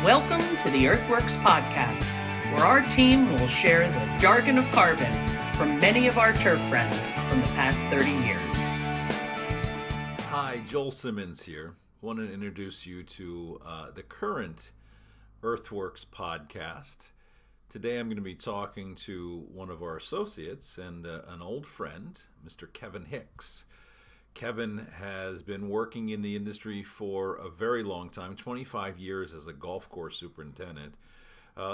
Welcome to the EarthWorks Podcast, where our team will share the jargon of carbon from many of our turf friends from the past 30 years. Hi, Joel Simmons here. I want to introduce you to the current EarthWorks Podcast. Today I'm going to be talking to one of our associates and an old friend, Mr. Kevin Hicks. Kevin has been working in the industry for a very long time, 25 years as a golf course superintendent.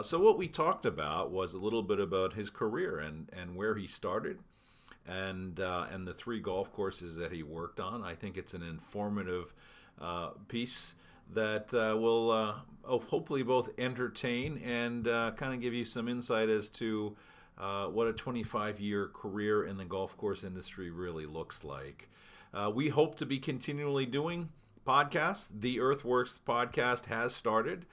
So what we talked about was a little bit about his career and where he started and the three golf courses that he worked on. I think it's an informative piece that will hopefully both entertain and kind of give you some insight as to what a 25-year career in the golf course industry really looks like. We hope to be continually doing podcasts. The EarthWorks Podcast has started.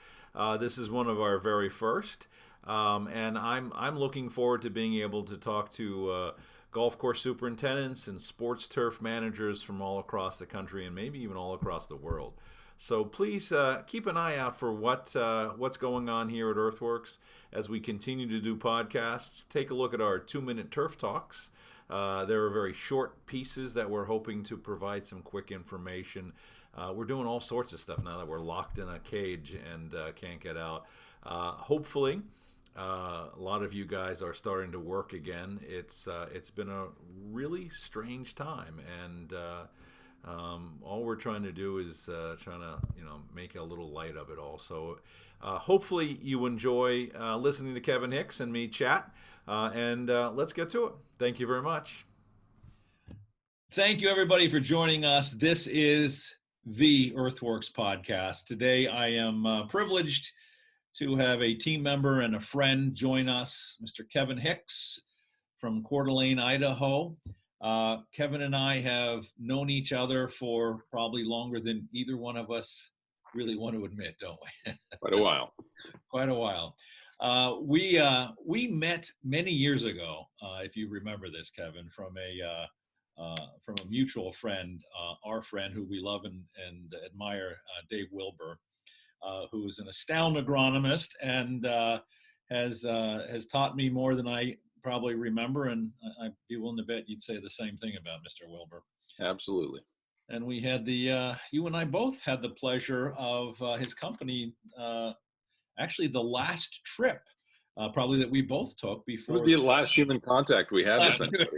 This is one of our very first, and I'm looking forward to being able to talk to golf course superintendents and sports turf managers from all across the country and maybe even all across the world. So please keep an eye out for what's going on here at EarthWorks as we continue to do podcasts. Take a look at our 2-minute turf talks. There are very short pieces that we're hoping to provide some quick information. We're doing all sorts of stuff now that we're locked in a cage and can't get out. Hopefully, a lot of you guys are starting to work again. It's been a really strange time, and all we're trying to do is trying to make a little light of it all. So hopefully you enjoy listening to Kevin Hicks and me chat. And let's get to it. Thank you very much. Thank you, everybody, for joining us. This is the EarthWorks Podcast. Today, I am privileged to have a team member and a friend join us, Mr. Kevin Hicks from Coeur d'Alene, Idaho. Kevin and I have known each other for probably longer than either one of us really want to admit, don't we? Quite a while. Quite a while. We met many years ago, if you remember this, Kevin, from a mutual friend, our friend who we love and admire, Dave Wilbur, who is an astounding agronomist and has taught me more than I probably remember, and I'd be willing to bet you'd say the same thing about Mr. Wilbur. Absolutely. And we had you and I both had the pleasure of his company. Actually, the last trip probably that we both took before. It was the last human contact we had.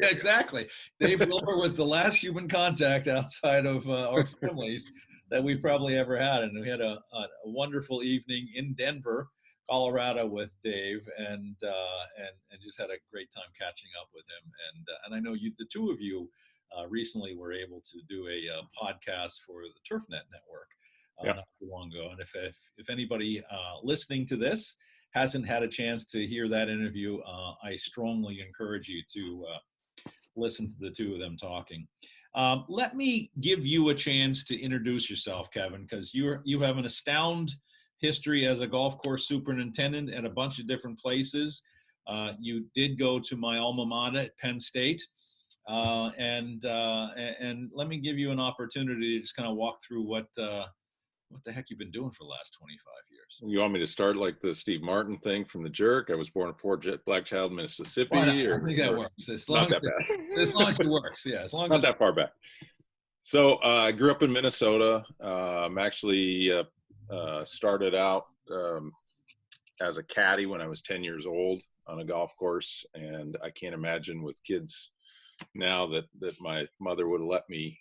Exactly. Dave Wilbur was the last human contact outside of our families that we probably ever had. And we had a wonderful evening in Denver, Colorado with Dave and just had a great time catching up with him. And I know the two of you recently were able to do a podcast for the TurfNet Network. Not too long ago. And if anybody listening to this hasn't had a chance to hear that interview, I strongly encourage you to listen to the two of them talking. Let me give you a chance to introduce yourself, Kevin, because you have an astounding history as a golf course superintendent at a bunch of different places. You did go to my alma mater at Penn State. And let me give you an opportunity to just kind of walk through what the heck you've been doing for the last 25 years. You want me to start like the Steve Martin thing from The Jerk? I was born a poor black child in Mississippi. I think that works. As long as it works. Yeah, as long not as that far back. So I grew up in Minnesota. Actually started out as a caddy when I was 10 years old on a golf course. And I can't imagine with kids now that my mother would have let me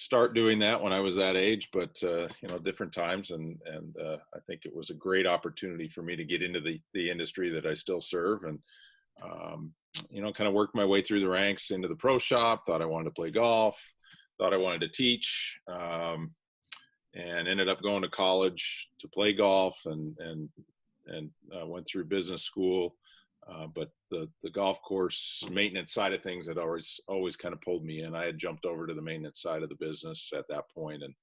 start doing that when I was that age, but different times, and I think it was a great opportunity for me to get into the industry that I still serve, and kind of worked my way through the ranks into the pro shop. Thought I wanted to play golf, thought I wanted to teach, and ended up going to college to play golf, and went through business school. But the golf course maintenance side of things had always kind of pulled me in. I had jumped over to the maintenance side of the business at that point. And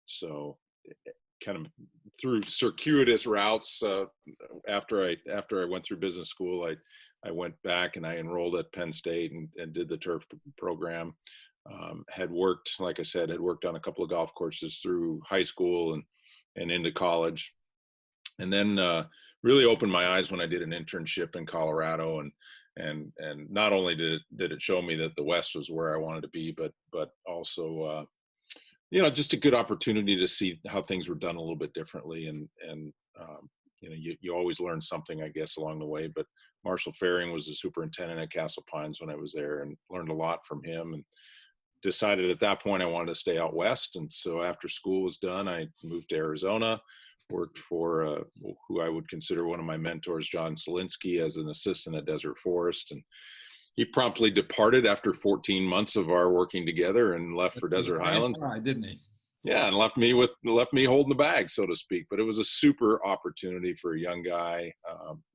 so kind of through circuitous routes, after I went through business school, I went back and I enrolled at Penn State and did the turf program. Had worked, like I said, on a couple of golf courses through high school and into college. And then really opened my eyes when I did an internship in Colorado, and not only did it show me that the West was where I wanted to be, but also just a good opportunity to see how things were done a little bit differently, and you always learn something, I guess, along the way. But Marshall Faring was the superintendent at Castle Pines when I was there, and learned a lot from him, and decided at that point I wanted to stay out West. And so after school was done, I moved to Arizona, worked for who I would consider one of my mentors, John Solinsky, as an assistant at Desert Forest. And he promptly departed after 14 months of our working together and left for Desert Highlands. Didn't he? Yeah, and left me holding the bag, so to speak. But it was a super opportunity for a young guy.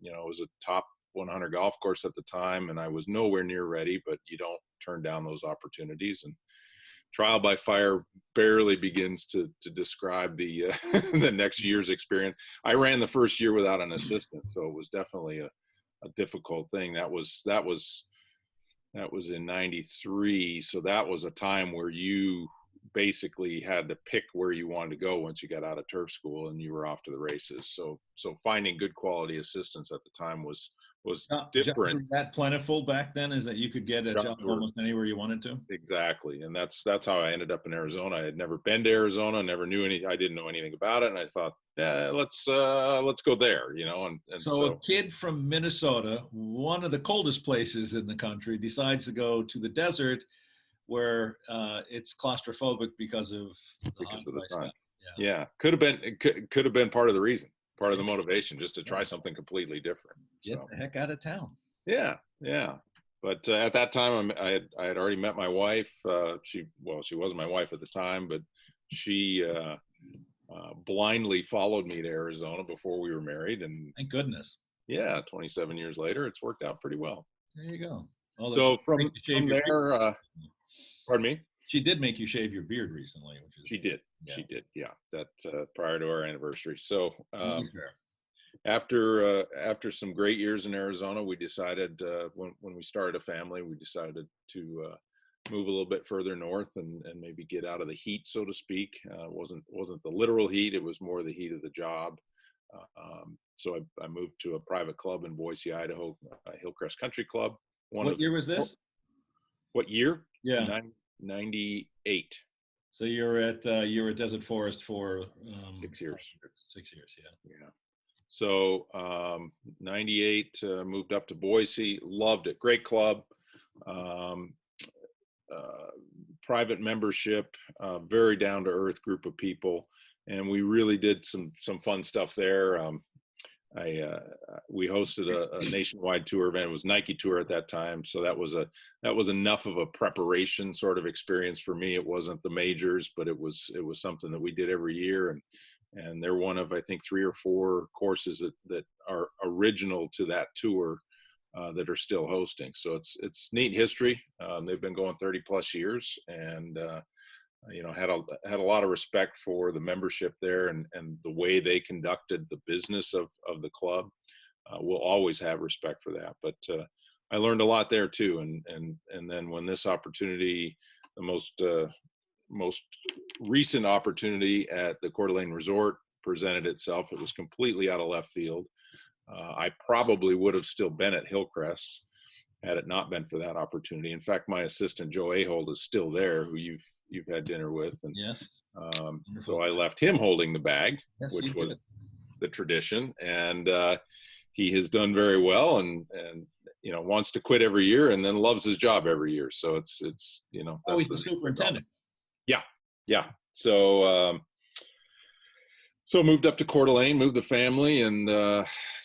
It was a top 100 golf course at the time, and I was nowhere near ready. But you don't turn down those opportunities. And trial by fire barely begins to describe the the next year's experience. I ran the first year without an assistant, so it was definitely a difficult thing. That was in '93, so that was a time where you basically had to pick where you wanted to go once you got out of turf school, and you were off to the races. So finding good quality assistants at the time was different. Was that plentiful back then, is that you could get a job almost anywhere you wanted to? Exactly. And that's how I ended up in Arizona. I had never been to Arizona, never knew I didn't know anything about it. And I thought, yeah, let's go there, and so a kid from Minnesota, one of the coldest places in the country, decides to go to the desert where it's claustrophobic because of the sun. Yeah. Could have been part of the reason. Part of the motivation, just to try something completely different. Get the heck out of town. Yeah. But at that time, I had already met my wife. She wasn't my wife at the time, but she blindly followed me to Arizona before we were married. And thank goodness. Yeah, 27 years later, it's worked out pretty well. There you go. So from there, pardon me? She did make you shave your beard recently, which is she did. Yeah, that prior to our anniversary. So after some great years in Arizona, we decided when we started a family, we decided to move a little bit further north and maybe get out of the heat, so to speak. It wasn't the literal heat; it was more the heat of the job. So I moved to a private club in Boise, Idaho, Hillcrest Country Club. What year was this? What year? Yeah. 98. So you were at Desert Forest for 6 years. 6 years, yeah. So 98, moved up to Boise. Loved it. Great club. Private membership. Very down to earth group of people, and we really did some fun stuff there. We hosted a nationwide tour event. It was Nike Tour at that time, so that was enough of a preparation sort of experience for me. It wasn't the majors, but it was something that we did every year, and they're one of, I think, 3 or 4 courses that are original to that tour that are still hosting. So it's neat history. They've been going 30 plus years, and had a lot of respect for the membership there and the way they conducted the business of the club. We'll always have respect for that. But I learned a lot there too. And then when this opportunity, the most recent opportunity at the Coeur d'Alene Resort presented itself, it was completely out of left field. I probably would have still been at Hillcrest had it not been for that opportunity. In fact, my assistant Joe Ahold is still there, who you've had dinner with, and yes. So I left him holding the bag, yes, which was the tradition, and he has done very well, and wants to quit every year, and then loves his job every year. So it's that's he's the superintendent. Yeah. So moved up to Coeur d'Alene, moved the family, and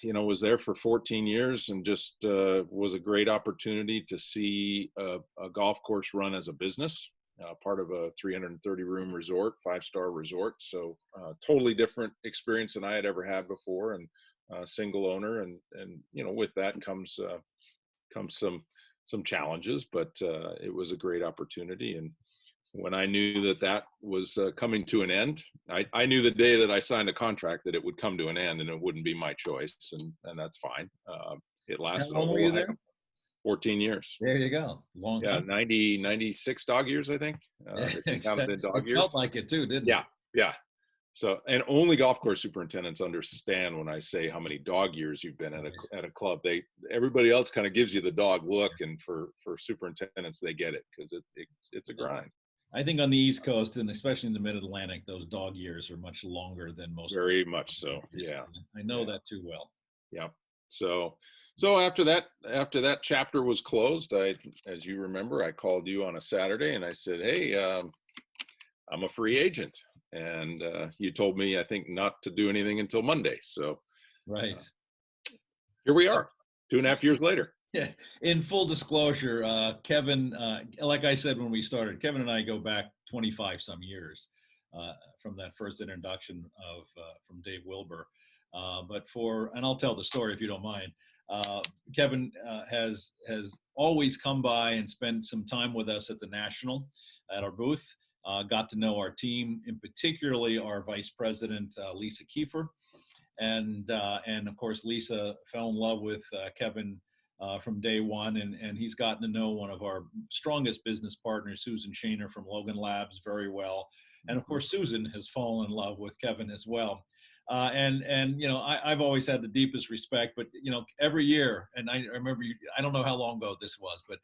was there for 14 years, and just was a great opportunity to see a golf course run as a business, part of a 330-room resort, 5-star resort. So totally different experience than I had ever had before, and single owner, and with that comes some challenges, but it was a great opportunity. And when I knew that was coming to an end, I knew the day that I signed a contract that it would come to an end and it wouldn't be my choice, and that's fine. It lasted. How long were you there? 14 years. There you go. Long time. 96 dog years, I think. Exactly. Dog years. Felt like it too, didn't it? Yeah. So, and only golf course superintendents understand when I say how many dog years you've been at a club. Everybody else kind of gives you the dog look, and for superintendents, they get it because it's a grind. I think on the East Coast, and especially in the Mid-Atlantic, those dog years are much longer than most. Very much so. Yeah, I know that too well. Yeah. So after that chapter was closed, as you remember, I called you on a Saturday and I said, "Hey, I'm a free agent," and you told me, I think, not to do anything until Monday. So, right, here we are, 2.5 years later. Yeah. In full disclosure, Kevin, like I said when we started, Kevin and I go back 25 some years from that first introduction from Dave Wilbur. And I'll tell the story if you don't mind. Kevin has always come by and spent some time with us at the National, at our booth. Got to know our team, in particularly our vice president, Lisa Kiefer. And of course, Lisa fell in love with Kevin from day one, and he's gotten to know one of our strongest business partners, Susan Shaner from Logan Labs, very well. And of course, Susan has fallen in love with Kevin as well. And I've always had the deepest respect, but every year, and I remember I don't know how long ago this was, but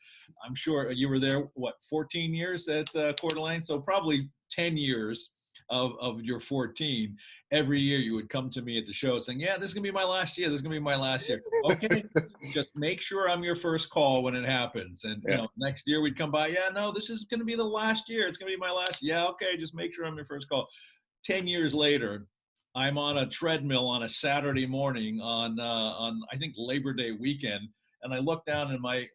I'm sure you were there, 14 years at Coeur d'Alene? So probably 10 years of your 14, every year you would come to me at the show saying, "Yeah, this is gonna be my last year. This is gonna be my last year." Okay, just make sure I'm your first call when it happens. And next year we'd come by. "Yeah, no, this is gonna be the last year. It's gonna be my last." "Yeah, okay, just make sure I'm your first call." 10 years later, I'm on a treadmill on a Saturday morning on I think Labor Day weekend, and I look down and I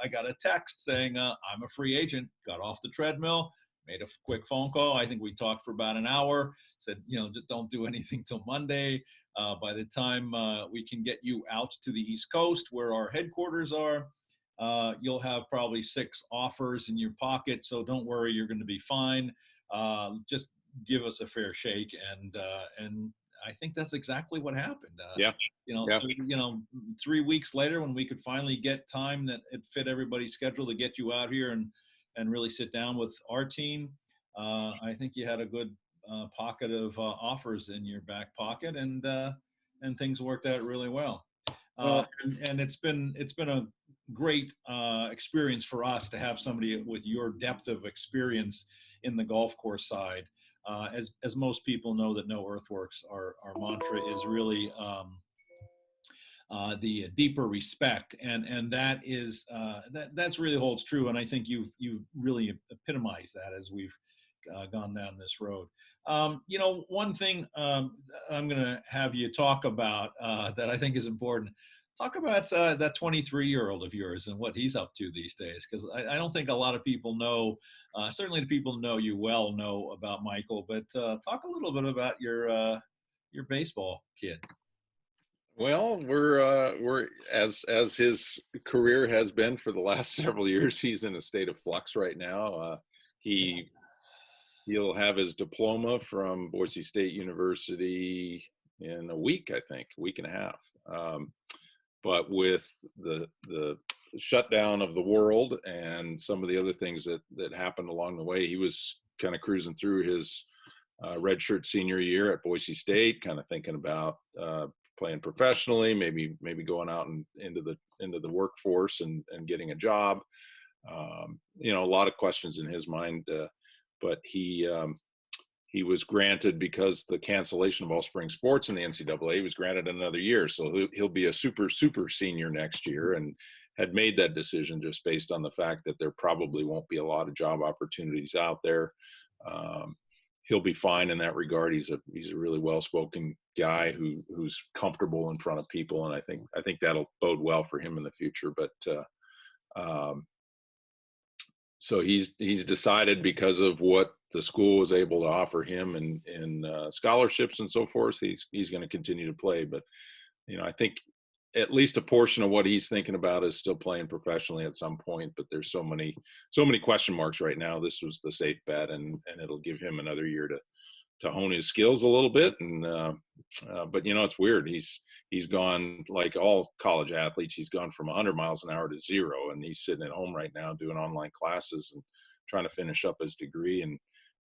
got a text saying I'm a free agent. Got off the treadmill, made a quick phone call. I think we talked for about an hour. Said, don't do anything till Monday. By the time we can get you out to the East Coast where our headquarters are, you'll have probably 6 offers in your pocket. So don't worry, you're going to be fine. Just give us a fair shake. And I think that's exactly what happened. 3 weeks later, when we could finally get time that it fit everybody's schedule to get you out here and really sit down with our team, I think you had a good pocket of offers in your back pocket, and things worked out really well. And it's been a great experience for us to have somebody with your depth of experience in the golf course side. As most people know that know EarthWorks, our mantra is really the deeper respect, and that is that's really holds true. And I think you've really epitomized that as we've gone down this road. One thing I'm going to have you talk about that I think is important. Talk about that 23-year-old of yours and what he's up to these days, because I don't think a lot of people know. Certainly, the people who know you well know about Michael, but talk a little bit about your baseball kid. Well, we're as his career has been for the last several years. He's in a state of flux right now. He'll have his diploma from Boise State University in a week, I think, a week and a half. But with the shutdown of the world and some of the other things that happened along the way, he was kind of cruising through his redshirt senior year at Boise State, kind of thinking about playing professionally, maybe going out and into the workforce and getting a job. A lot of questions in his mind, but he was granted, because the cancellation of all spring sports in the NCAA, he was granted another year. So he'll be a super senior next year, and had made that decision just based on the fact that there probably won't be a lot of job opportunities out there. He'll be fine in that regard. He's a really well-spoken guy who's comfortable in front of people, and I think that'll bode well for him in the future. But so he's decided, because of what the school was able to offer him in scholarships and so forth, he's going to continue to play. But I think at least a portion of what he's thinking about is still playing professionally at some point. But there's so many question marks right now. This was the safe bet, and it'll give him another year to hone his skills a little bit. And but it's weird. He's gone, like all college athletes, he's gone from 100 miles an hour to 0, and he's sitting at home right now doing online classes and trying to finish up his degree. And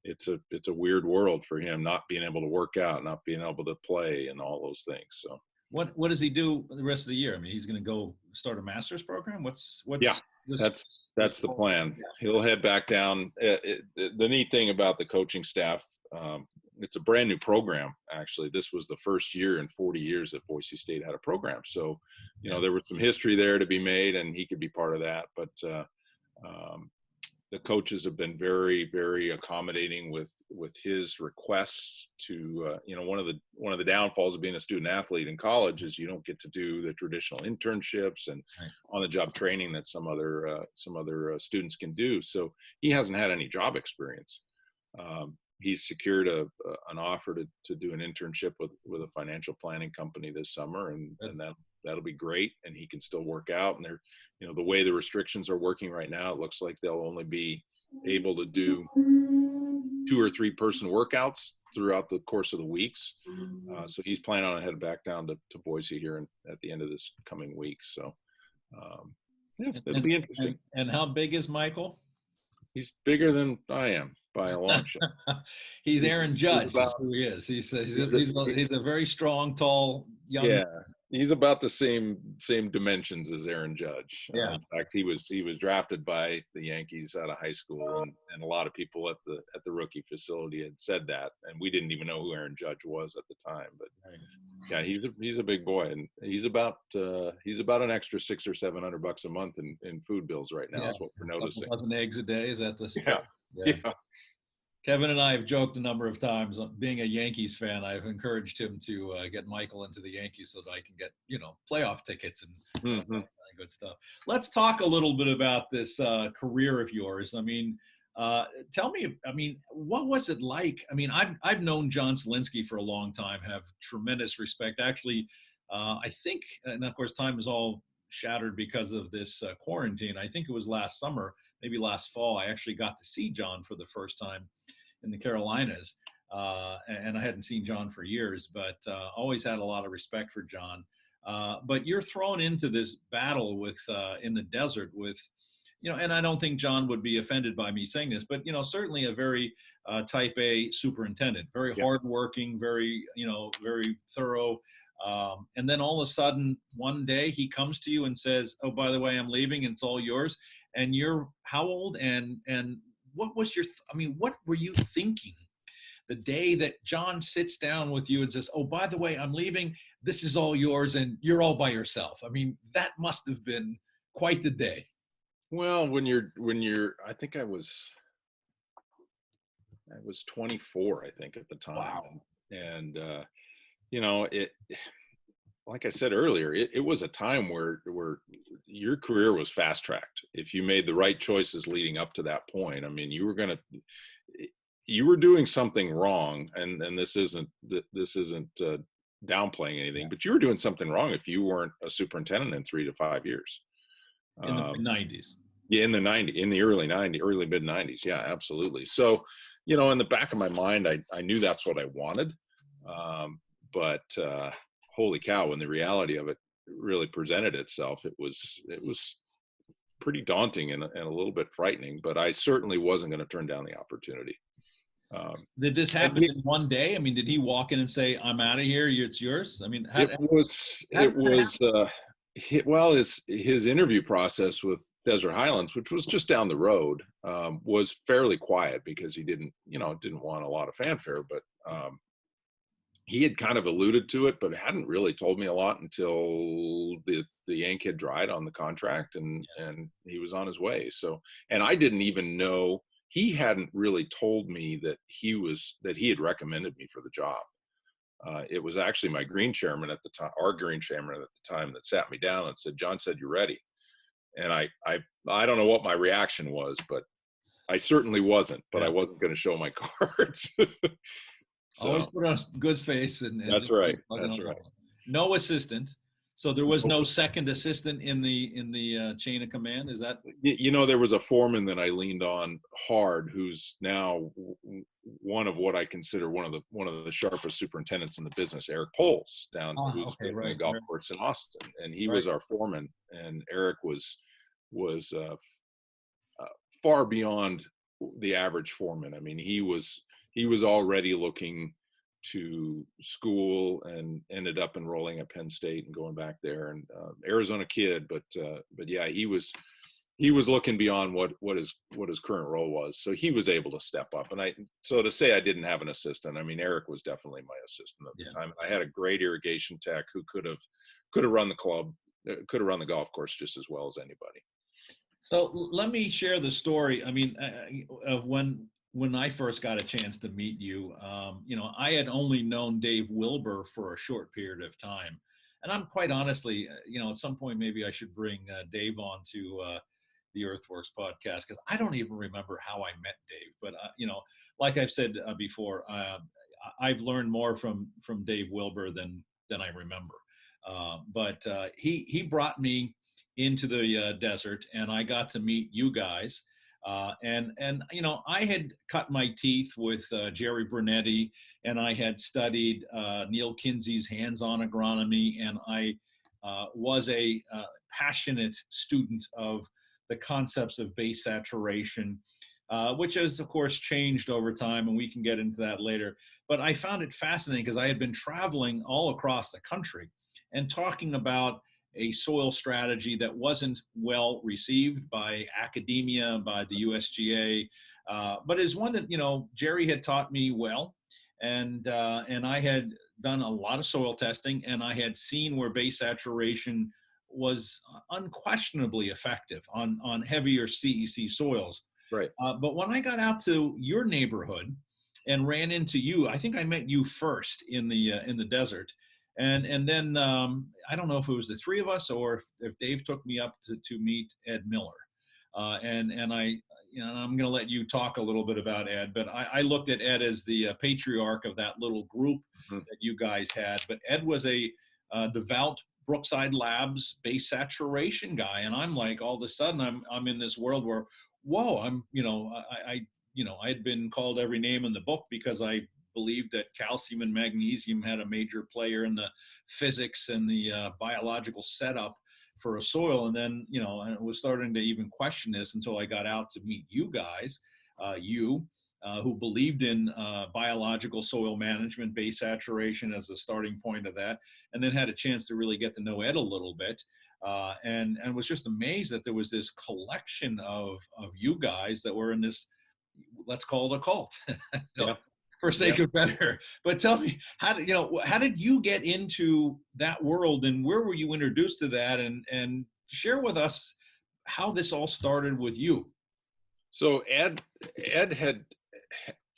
it's a weird world for him, not being able to work out, not being able to play, and all those things. So What does he do the rest of the year? I mean, he's going to go start a master's program. What's yeah, this? that's the plan. He'll head back down. The neat thing about the coaching staff, it's a brand new program. Actually, this was the first year in 40 years that Boise State had a program. So, there was some history there to be made, and he could be part of that. But the coaches have been very, very accommodating with his requests to, one of the downfalls of being a student athlete in college is you don't get to do the traditional internships and on the job training that some other students can do. So he hasn't had any job experience. He's secured an offer to do an internship with a financial planning company this summer, and that'll be great. And he can still work out. And the way the restrictions are working right now, it looks like they'll only be able to do 2 or 3 person workouts throughout the course of the weeks. So he's planning on heading back down to Boise here at the end of this coming week. So it'll be interesting. And how big is Michael? He's bigger than I am by a long shot. He's Aaron Judge. That's who he is. He's a very strong, tall, young. Yeah, he's about the same dimensions as Aaron Judge. Yeah. In fact, he was drafted by the Yankees out of high school, and a lot of people at the rookie facility had said that, and we didn't even know who Aaron Judge was at the time. But yeah, he's a big boy, and he's about an extra $600 or $700 a month in food bills right now. Is what we're noticing. 1,000 eggs a day. Is that the stuff? Yeah. Kevin and I have joked a number of times. Being a Yankees fan, I've encouraged him to get Michael into the Yankees so that I can get playoff tickets and good stuff. Let's talk a little bit about this career of yours. I mean, tell me. I mean, what was it like? I mean, I've known John Selinsky for a long time. Have tremendous respect. Actually, I think, and of course, time is all shattered because of this quarantine. I think it was last summer, maybe last fall, I actually got to see John for the first time in the Carolinas. And I hadn't seen John for years, but always had a lot of respect for John. But you're thrown into this battle with in the desert with, and I don't think John would be offended by me saying this, but, certainly a very type A superintendent, very hardworking, very, very thorough. And then all of a sudden, one day he comes to you and says, "Oh, by the way, I'm leaving and it's all yours." And you're how old? And what was what were you thinking the day that John sits down with you and says, "Oh, by the way, I'm leaving. This is all yours and you're all by yourself"? I mean, that must have been quite the day. Well, when you're, I think I was 24, I think, at the time. Wow. And it, like I said earlier, it was a time where your career was fast tracked. If you made the right choices leading up to that point, I mean, you were doing something wrong. And this isn't downplaying anything, but you were doing something wrong if you weren't a superintendent in 3 to 5 years. In the 90s. Yeah, in the early mid 90s. Yeah, absolutely. So, in the back of my mind, I knew that's what I wanted. But holy cow, when the reality of it really presented itself, it was pretty daunting and a little bit frightening, but I certainly wasn't going to turn down the opportunity. Did this happen in one day? I mean, did he walk in and say, "I'm out of here, it's yours"? I mean, his interview process with Desert Highlands, which was just down the road, was fairly quiet because he didn't want a lot of fanfare, but he had kind of alluded to it, but hadn't really told me a lot until the ink had dried on the contract and he was on his way. So, and I didn't even know, he hadn't really told me that he had recommended me for the job. It was actually my green chairman at the time, our green chairman at the time, that sat me down and said, "John said you're ready." And I don't know what my reaction was, but I certainly wasn't, but I wasn't going to show my cards. So, always put on a good face. And that's right. That's right. No assistant. So there was no second assistant in the chain of command. Is that? There was a foreman that I leaned on hard, who's now one of what I consider one of the sharpest superintendents in the business, Eric Poles, who's on the golf course in Austin, and he was our foreman. And Eric was far beyond the average foreman. I mean, he was already looking to school and ended up enrolling at Penn State and going back there, and Arizona kid, but yeah, he was looking beyond what his current role was. So he was able to step up. And so to say I didn't have an assistant, I mean, Eric was definitely my assistant at the time. I had a great irrigation tech who could have run the club, could have run the golf course just as well as anybody. So let me share the story. I mean, of when I first got a chance to meet you. I had only known Dave Wilbur for a short period of time. And I'm quite honestly, at some point, maybe I should bring Dave on to the EarthWorks podcast, because I don't even remember how I met Dave. But, like I've said before, I've learned more from Dave Wilbur than I remember. But he brought me into the desert, and I got to meet you guys. And I had cut my teeth with Jerry Brunetti, and I had studied Neil Kinsey's hands-on agronomy, and I was a passionate student of the concepts of base saturation, which has, of course, changed over time, and we can get into that later. But I found it fascinating because I had been traveling all across the country and talking about a soil strategy that wasn't well received by academia, by the USGA, but is one that, Jerry had taught me well. And I had done a lot of soil testing, and I had seen where base saturation was unquestionably effective on heavier CEC soils. Right. But when I got out to your neighborhood and ran into you, I think I met you first in the desert. And then I don't know if it was the three of us or if Dave took me up to meet Ed Miller. And I'm going to let you talk a little bit about Ed, but I looked at Ed as the patriarch of that little group that you guys had. But Ed was a devout Brookside Labs base saturation guy, and I'm like, all of a sudden I'm in this world where, whoa, I had been called every name in the book because I believed that calcium and magnesium had a major player in the physics and the biological setup for a soil. And then, I was starting to even question this until I got out to meet you guys, who believed in biological soil management, base saturation as a starting point of that, and then had a chance to really get to know Ed a little bit. And was just amazed that there was this collection of you guys that were in this, let's call it a cult. Yeah. For sake of better. But tell me, how did you get into that world, and where were you introduced to that, and share with us how this all started with you? So Ed had,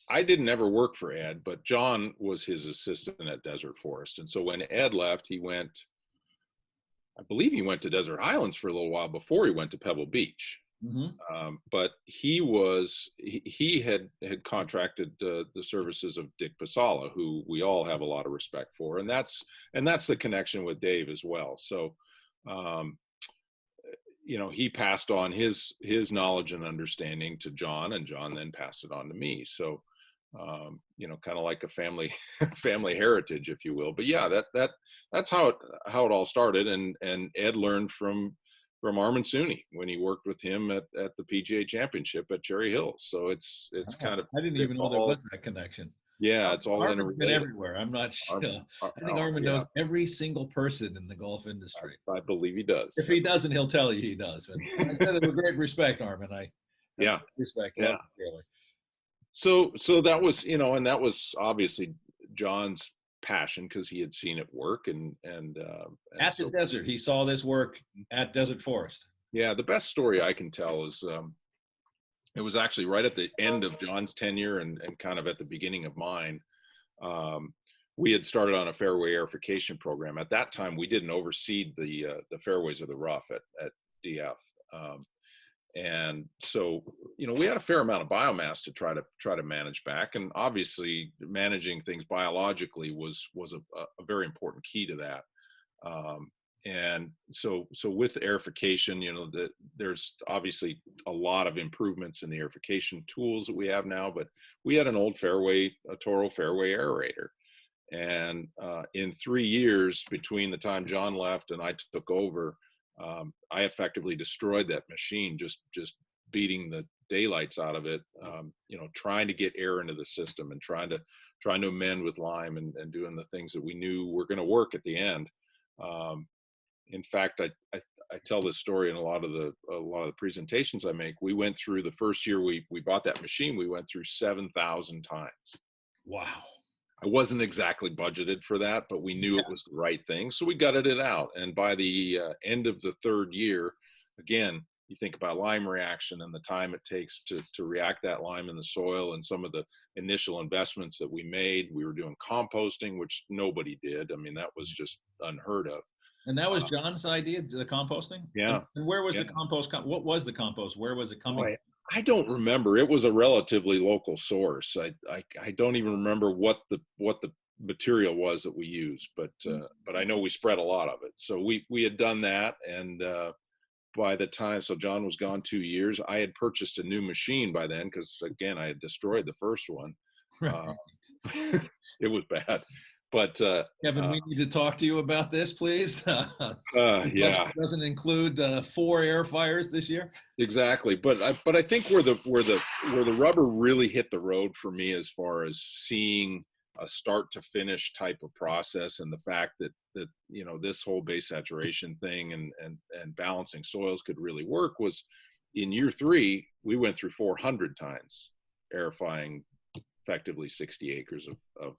I didn't ever work for Ed, but John was his assistant at Desert Forest. And so when Ed left, I believe he went to Desert Highlands for a little while before he went to Pebble Beach. Mm-hmm. But he had contracted the services of Dick Pasala, who we all have a lot of respect for, and that's the connection with Dave as well. So, he passed on his knowledge and understanding to John, and John then passed it on to me. So, kind of like a family heritage, if you will. But yeah, that's how it all started, and Ed learned from Armin Sooney when he worked with him at the PGA Championship at Cherry Hills. So it's kind of, I didn't even know there was that connection. Yeah, it's all Armin's been everywhere. I'm not sure. I think Armin knows every single person in the golf industry. I believe he does. If he doesn't, he'll tell you he does. But I said it with great respect, Armin. Respect. Yeah. Really. So that was, and that was obviously John's passion because he had seen it work and at the desert. He saw this work at Desert Forest. Yeah, the best story I can tell is it was actually right at the end of John's tenure and kind of at the beginning of mine. We had started on a fairway aerification program. At that time, we didn't overseed the fairways of the rough at DF. And so, we had a fair amount of biomass to try to manage back, and obviously managing things biologically was a very important key to that. And so with aerification, there's obviously a lot of improvements in the aerification tools that we have now, but we had an old a Toro fairway aerator. And in 3 years between the time John left and I took over, I effectively destroyed that machine, just beating the daylights out of it, trying to get air into the system and trying to amend with lime and doing the things that we knew were going to work at the end. In fact, I tell this story in a lot of the presentations I make. We went through the first year we bought that machine. We went through 7,000 times. Wow. I wasn't exactly budgeted for that, but we knew it was the right thing. So we gutted it out. And by the end of the third year, again, you think about lime reaction and the time it takes to react that lime in the soil and some of the initial investments that we made. We were doing composting, which nobody did. I mean, that was just unheard of. And that was John's idea, the composting? Yeah. And where was the compost? What was the compost? Where was it coming? I don't remember. It was a relatively local source. I don't even remember what the material was that we used, but I know we spread a lot of it. So we had done that, and by the time, so John was gone 2 years, I had purchased a new machine by then, because again, I had destroyed the first one. It was bad. But Kevin, we need to talk to you about this, please. Yeah, it doesn't include 4 air fires this year. Exactly. But I think where the rubber really hit the road for me, as far as seeing a start to finish type of process, and the fact that this whole base saturation thing and balancing soils could really work, was in year 3 we went through 400 times aerifying effectively 60 acres of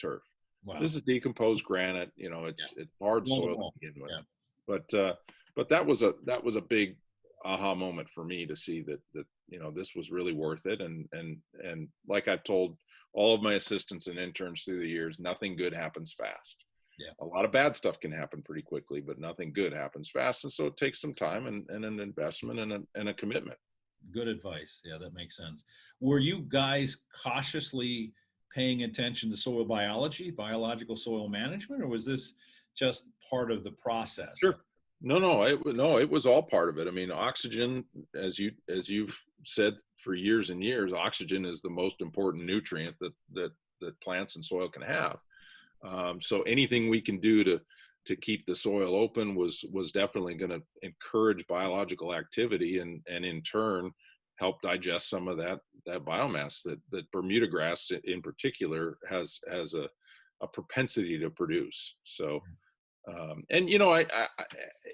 turf. Wow. This is decomposed granite, it's hard soil to begin with. Yeah. But that was a big aha moment for me, to see that this was really worth it. And like I've told all of my assistants and interns through the years, nothing good happens fast. Yeah. A lot of bad stuff can happen pretty quickly, but nothing good happens fast. And so it takes some time and an investment and a commitment. Good advice. Yeah, that makes sense. Were you guys cautiously paying attention to soil biology, biological soil management, or was this just part of the process? Sure. No, it was all part of it. I mean, oxygen, as you've said for years and years, oxygen is the most important nutrient that plants and soil can have. So anything we can do to keep the soil open was definitely going to encourage biological activity, and in turn help digest some of that biomass that Bermuda grass in particular has a propensity to produce. So, and I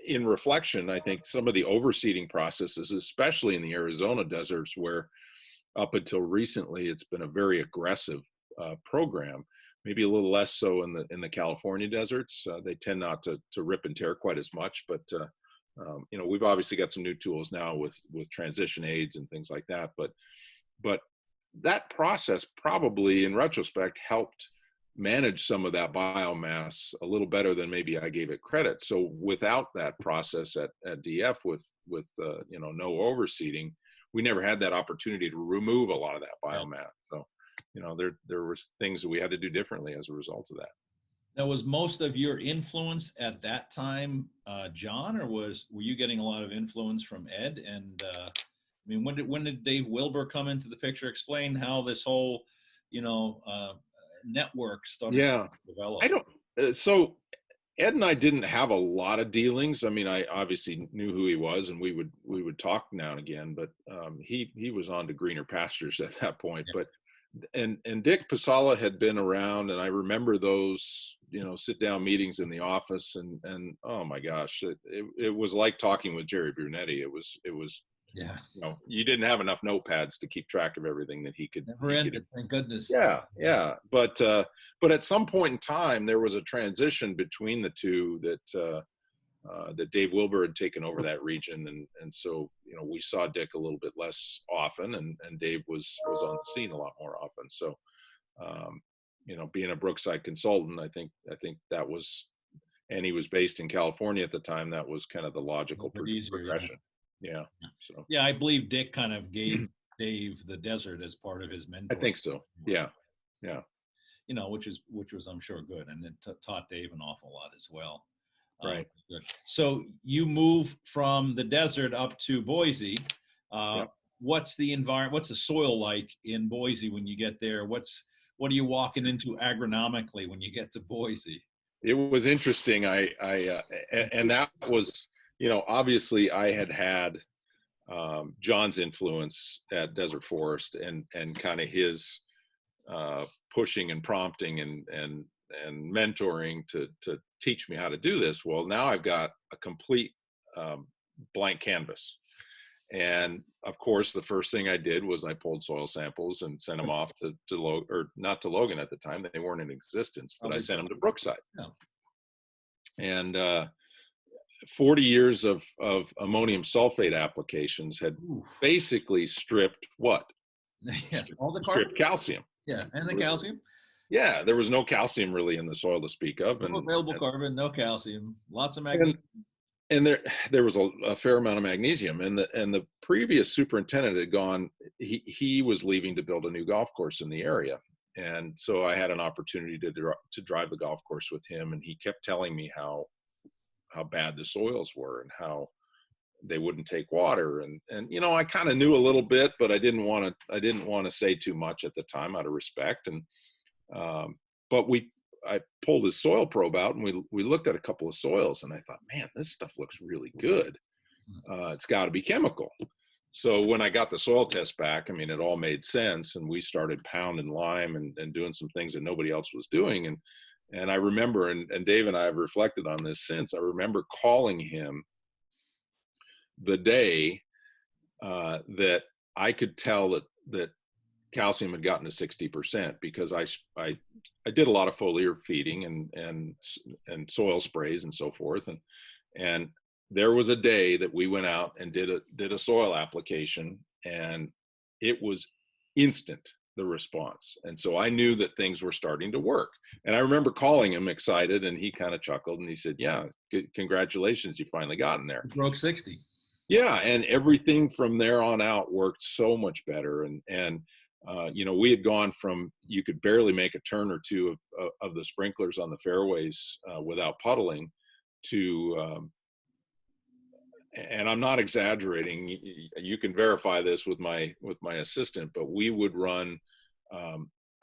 in reflection, I think some of the overseeding processes, especially in the Arizona deserts, where up until recently it's been a very aggressive program, maybe a little less so in the California deserts. They tend not to rip and tear quite as much, but we've obviously got some new tools now with transition aids and things like that. But that process probably, in retrospect, helped manage some of that biomass a little better than maybe I gave it credit. So without that process at DF with no overseeding, we never had that opportunity to remove a lot of that biomass. So there was things that we had to do differently as a result of that. Now, was most of your influence at that time John, or were you getting a lot of influence from Ed? And when did Dave Wilbur come into the picture? Explain how this whole network started to develop. So Ed and I didn't have a lot of dealings. I mean, I obviously knew who he was, and we would talk now and again, but he was on to greener pastures at that point. Yeah. But and Dick Pasala had been around, and I remember those sit down meetings in the office, and oh my gosh, it was like talking with Jerry Brunetti. It was yeah. You didn't have enough notepads to keep track of everything that he could. Never ended, thank goodness. Yeah. But at some point in time, there was a transition between the two that Dave Wilbur had taken over that region, and so we saw Dick a little bit less often, and Dave was on the scene a lot more often. So being a Brookside consultant, I think that was, and he was based in California at the time, that was kind of the logical progression. Yeah. So yeah, I believe Dick kind of gave Dave the desert as part of his mentor. I think so. Yeah. Which was I'm sure good, and it taught Dave an awful lot as well. Right. Good. So you move from the desert up to Boise. What's the environment? What's the soil like in Boise when you get there? What are you walking into agronomically when you get to Boise? It was interesting. And that was, obviously I had John's influence at Desert Forest and kind of his pushing and prompting and mentoring to teach me how to do this. Well, now I've got a complete blank canvas. And of course, the first thing I did was I pulled soil samples and sent them off to Logan, or not to Logan at the time. They weren't in existence, but I sent them to Brookside. Yeah. And 40 years of ammonium sulfate applications had basically stripped what? Yeah, all the carbon. Stripped calcium. Yeah, and the calcium. Yeah, there was no calcium really in the soil to speak of. No available carbon, no calcium, lots of magnesium. And there was a fair amount of magnesium, and the previous superintendent had gone. He was leaving to build a new golf course in the area, and so I had an opportunity to drive the golf course with him, and he kept telling me how bad the soils were and how they wouldn't take water, and I kind of knew a little bit, but I didn't want to say too much at the time out of respect, and but I pulled his soil probe out and we looked at a couple of soils, and I thought, man, this stuff looks really good. It's got to be chemical. So when I got the soil test back, I mean, it all made sense, and we started pounding lime and doing some things that nobody else was doing. And I remember, and Dave and I have reflected on this since, I remember calling him the day that I could tell that calcium had gotten to 60%, because I did a lot of foliar feeding and soil sprays and so forth, and there was a day that we went out and did a soil application, and it was instant, the response, and so I knew that things were starting to work. And I remember calling him excited, and he kind of chuckled and he said, "Yeah, congratulations, you finally gotten there." You broke 60. Yeah, and everything from there on out worked so much better, and we had gone from, you could barely make a turn or two of the sprinklers on the fairways without puddling to, and I'm not exaggerating, you can verify this with my assistant, but we would run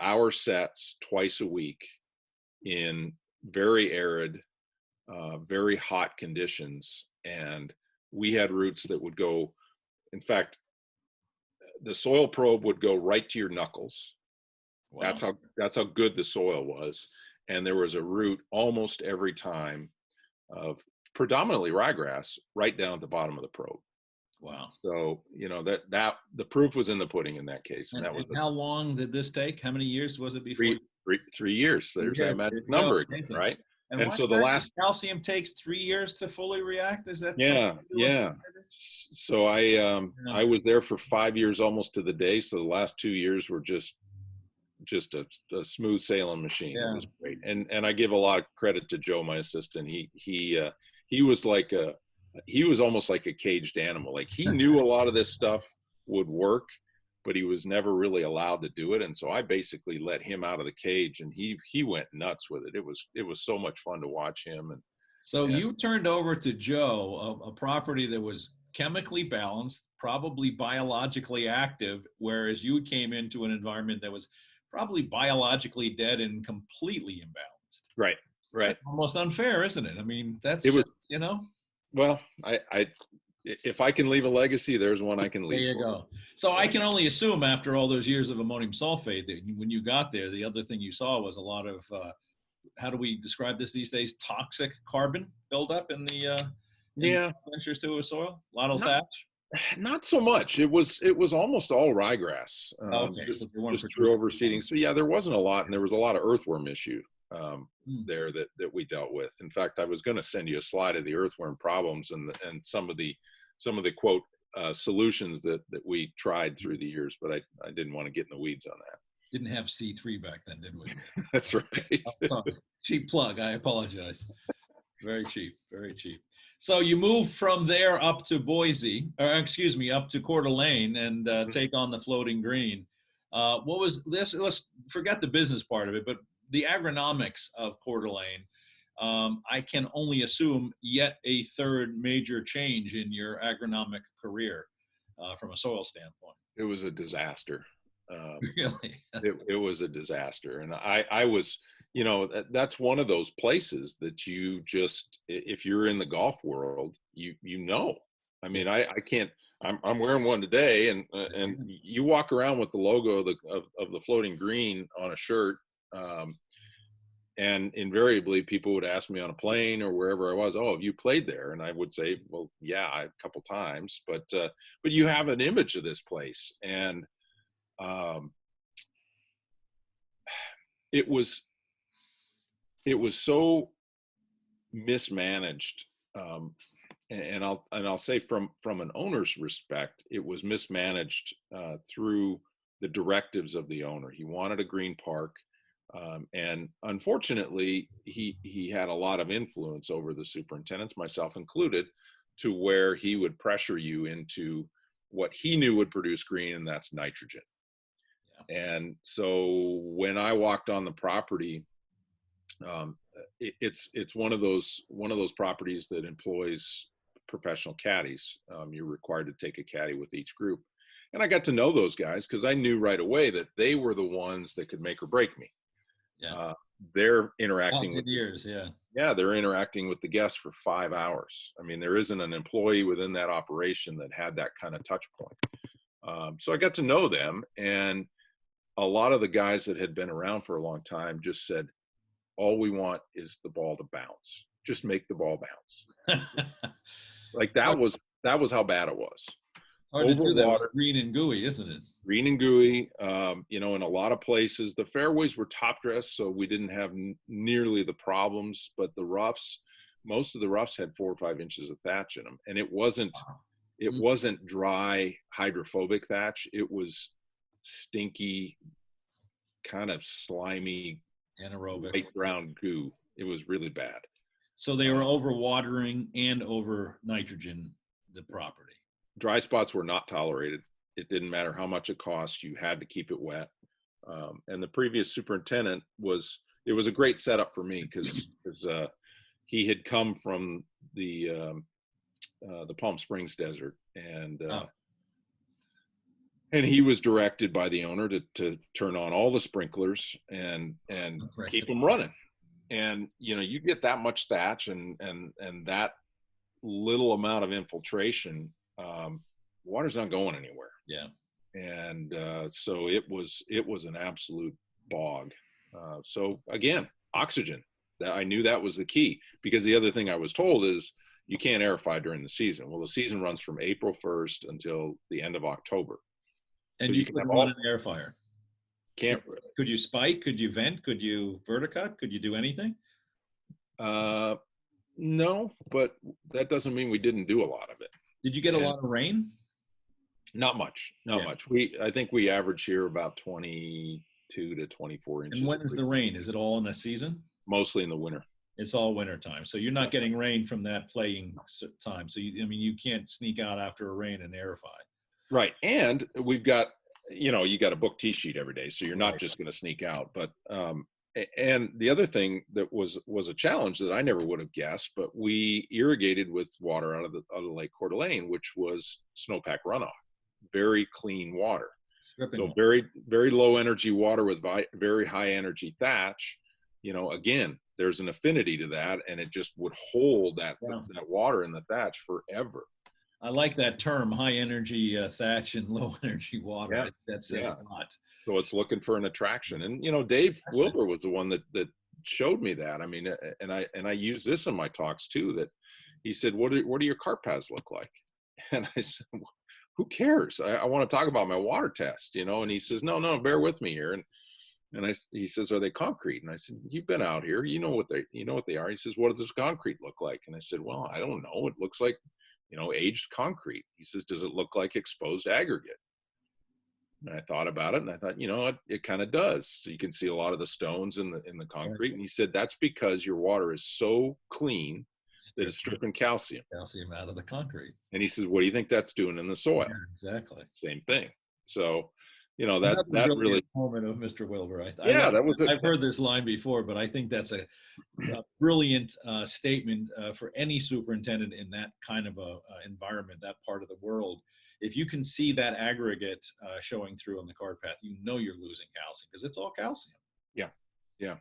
our sets twice a week in very arid, very hot conditions. And we had roots that would go, in fact, the soil probe would go right to your knuckles. Wow. That's how good the soil was. And there was a root almost every time of predominantly ryegrass right down at the bottom of the probe. Wow. So, that the proof was in the pudding in that case. And how long did this take? How many years was it before? 3 years. There's that magic number again, right? And so the last calcium takes 3 years to fully react. Is that? Yeah. So I was there for 5 years, almost to the day. So the last 2 years were just a smooth sailing machine. Yeah. It was great. And I give a lot of credit to Joe, my assistant. He was almost like a caged animal. Like, he knew a lot of this stuff would work, but he was never really allowed to do it. And so I basically let him out of the cage, and he went nuts with it. It was so much fun to watch him. And you turned over to Joe a property that was chemically balanced, probably biologically active, whereas you came into an environment that was probably biologically dead and completely imbalanced. Right. That's almost unfair, isn't it? I mean, Well, if I can leave a legacy, there's one I can leave. There you go. So I can only assume, after all those years of ammonium sulfate, that when you got there, the other thing you saw was a lot of, how do we describe this these days? Toxic carbon buildup in the ventures to a soil. A lot of thatch. Not so much. It was almost all ryegrass. Just through overseeding. So yeah, there wasn't a lot, and there was a lot of earthworm issue there that we dealt with. In fact, I was going to send you a slide of the earthworm problems and some of the quote solutions that we tried through the years, but I didn't want to get in the weeds on that. Didn't have C3 back then, did we? That's right. Cheap plug. I apologize. Very cheap. Very cheap. So you moved from there up to up to Coeur d'Alene and take on the floating green. What was this? Let's forget the business part of it, but the agronomics of Coeur d'Alene, I can only assume yet a third major change in your agronomic career from a soil standpoint. It was a disaster. Really? it was a disaster. And I was, that's one of those places that you just, if you're in the golf world, you know, I mean, I can't. I'm wearing one today, and you walk around with the logo of the floating green on a shirt, and invariably people would ask me on a plane or wherever I was, "Oh, have you played there?" And I would say, "Well, yeah, a couple times." But you have an image of this place, and it was so mismanaged. And I'll say from an owner's respect, it was mismanaged through the directives of the owner. He wanted a green park, and unfortunately, he had a lot of influence over the superintendents, myself included, to where he would pressure you into what he knew would produce green, and that's nitrogen. Yeah. And so when I walked on the property, it's one of those properties that employs professional caddies. You're required to take a caddy with each group, and I got to know those guys because I knew right away that they were the ones that could make or break me. Yeah, they're interacting with years. They're interacting with the guests for 5 hours. I mean, there isn't an employee within that operation that had that kind of touch point. So I got to know them, and a lot of the guys that had been around for a long time just said, all we want is the ball to bounce. Just make the ball bounce. Like that was how bad it was. Hard to do that with green and gooey, isn't it? Green and gooey. In a lot of places, the fairways were top dressed, so we didn't have nearly the problems. But the roughs, most of the roughs had 4 or 5 inches of thatch in them, and it wasn't dry hydrophobic thatch. It was stinky, kind of slimy, anaerobic white brown goo. It was really bad. So they were overwatering and over nitrogen the property. Dry spots were not tolerated. It didn't matter how much it cost. You had to keep it wet. And the previous superintendent it was a great setup for me because he had come from the Palm Springs desert, and he was directed by the owner to turn on all the sprinklers and keep them running. And you get that much thatch and that little amount of infiltration, water's not going anywhere. Yeah. And so it was an absolute bog. So again, oxygen. That I knew that was the key, because the other thing I was told is you can't aerify during the season. Well, the season runs from April 1st until the end of October. And so you couldn't run an air fire. Can't. Could you spike? Could you vent? Could you verticut? Could you do anything? No, but that doesn't mean we didn't do a lot of it. Did you get a lot of rain? Not much. Much. I think we average here about 22 to 24 inches. And when is the rain? Is it all in the season? Mostly in the winter. It's all winter time. So you're not getting rain from that playing time. So you can't sneak out after a rain and aerify. Right. And we've got, you got a book tee sheet every day, so you're not just going to sneak out. But and the other thing that was a challenge that I never would have guessed, but we irrigated with water out of the Lake Coeur d'Alene, which was snowpack runoff, very clean water. So very, very low energy water with very high energy thatch. Again, there's an affinity to that, and it just would hold that water in the thatch forever. I like that term, high energy thatch and low energy water. Yeah. That says a lot. So it's looking for an attraction. And, Dave Wilbur was the one that showed me that. I mean, and I use this in my talks too, that he said, what do your cart paths look like? And I said, well, who cares? I want to talk about my water test, and he says, no, bear with me here. And he says, are they concrete? And I said, you've been out here, you know what they are. He says, what does this concrete look like? And I said, well, I don't know. It looks like, aged concrete. He says, does it look like exposed aggregate? And I thought about it, and I thought, it kind of does. So you can see a lot of the stones in the concrete. And he said, that's because your water is so clean that it's stripping calcium out of the concrete. And he says, what do you think that's doing in the soil? Yeah, exactly. Same thing. So, that really moment of Mr. Wilbur. I've heard this line before, but I think that's a brilliant statement for any superintendent in that kind of a environment, that part of the world. If you can see that aggregate showing through on the cart path, you're losing calcium, because it's all calcium. Yeah.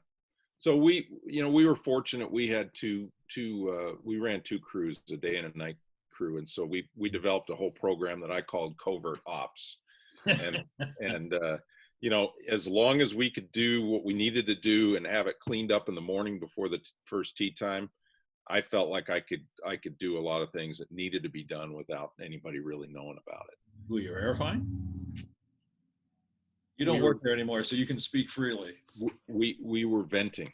So we were fortunate. We had we ran 2 crews, a day and a night crew. And so we developed a whole program that I called covert ops. And, you know, as long as we could do what we needed to do and have it cleaned up in the morning before the first tea time, I felt like I could do a lot of things that needed to be done without anybody really knowing about it. Who, you're air fine? You don't work there anymore, so you can speak freely. We were venting.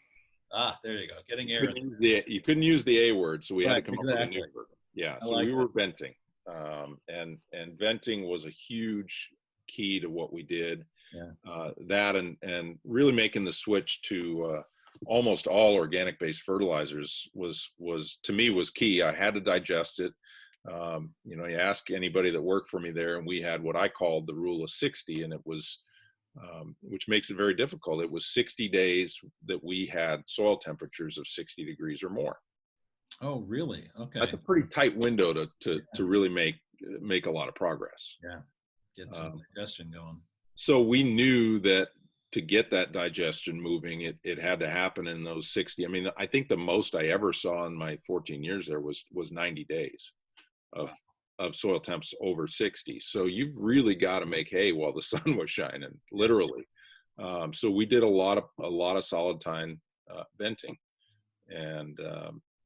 Ah, there you go. Getting air. You couldn't use the A word, so we had to come up with a new word. Yeah, so we were venting. And venting was a huge key to what we did. Yeah. That and really making the switch to almost all organic based fertilizers was to me was key. I had to digest it. You know, you ask anybody that worked for me there, and we had what I called the rule of 60, and it was which makes it very difficult. It was 60 days that we had soil temperatures of 60 degrees or more. Oh, really? Okay. That's a pretty tight window to really make a lot of progress. Yeah. Get some digestion going. So we knew that to get that digestion moving, it had to happen in those 60. I mean, I think the most I ever saw in my 14 years there was 90 days of soil temps over 60. So you've really got to make hay while the sun was shining, literally. So we did a lot of solid time venting, and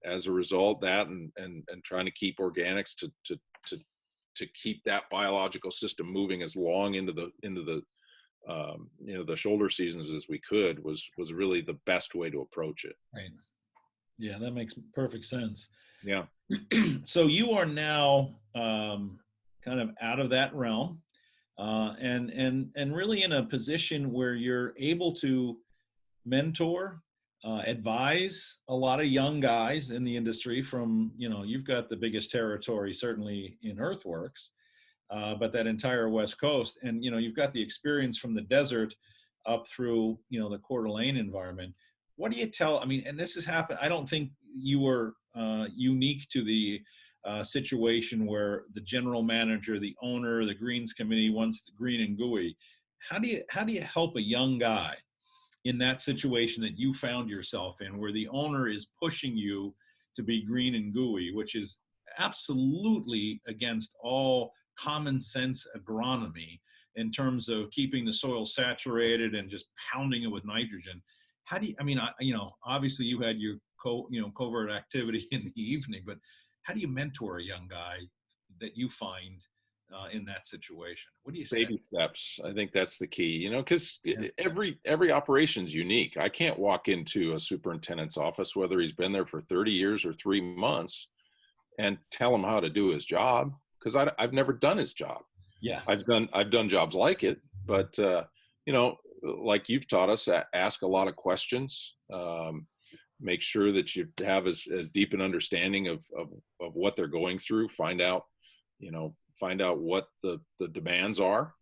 as a result, that and trying to keep organics to keep that biological system moving as long into the you know, the shoulder seasons as we could was really the best way to approach it. Right. Yeah, that makes perfect sense. Yeah. So you are now kind of out of that realm, and really in a position where you're able to mentor, advise a lot of young guys in the industry. From, you know, you've got the biggest territory certainly in EarthWorks, but that entire West Coast, and you know, you've got the experience from the desert up through, you know, the Coeur d'Alene environment. What do you tell? I mean, and this has happened. I don't think you were unique to the situation where the general manager, the owner, the greens committee wants the green and gooey. How do you help a young guy in that situation that you found yourself in, where the owner is pushing you to be green and gooey, which is absolutely against all common sense agronomy in terms of keeping the soil saturated and just pounding it with nitrogen? How do you, I mean, you know, obviously you had your covert activity in the evening, but how do you mentor a young guy that you find in that situation? What do you say? Baby steps. I think that's the key, you know, because every operation's unique. I can't walk into a superintendent's office, whether he's been there for 30 years or 3 months, and tell him how to do his job, because I've never done his job. Yeah. I've done jobs like it, but you know, like you've taught us, ask a lot of questions. Make sure that you have as deep an understanding of what they're going through. Find out what the demands are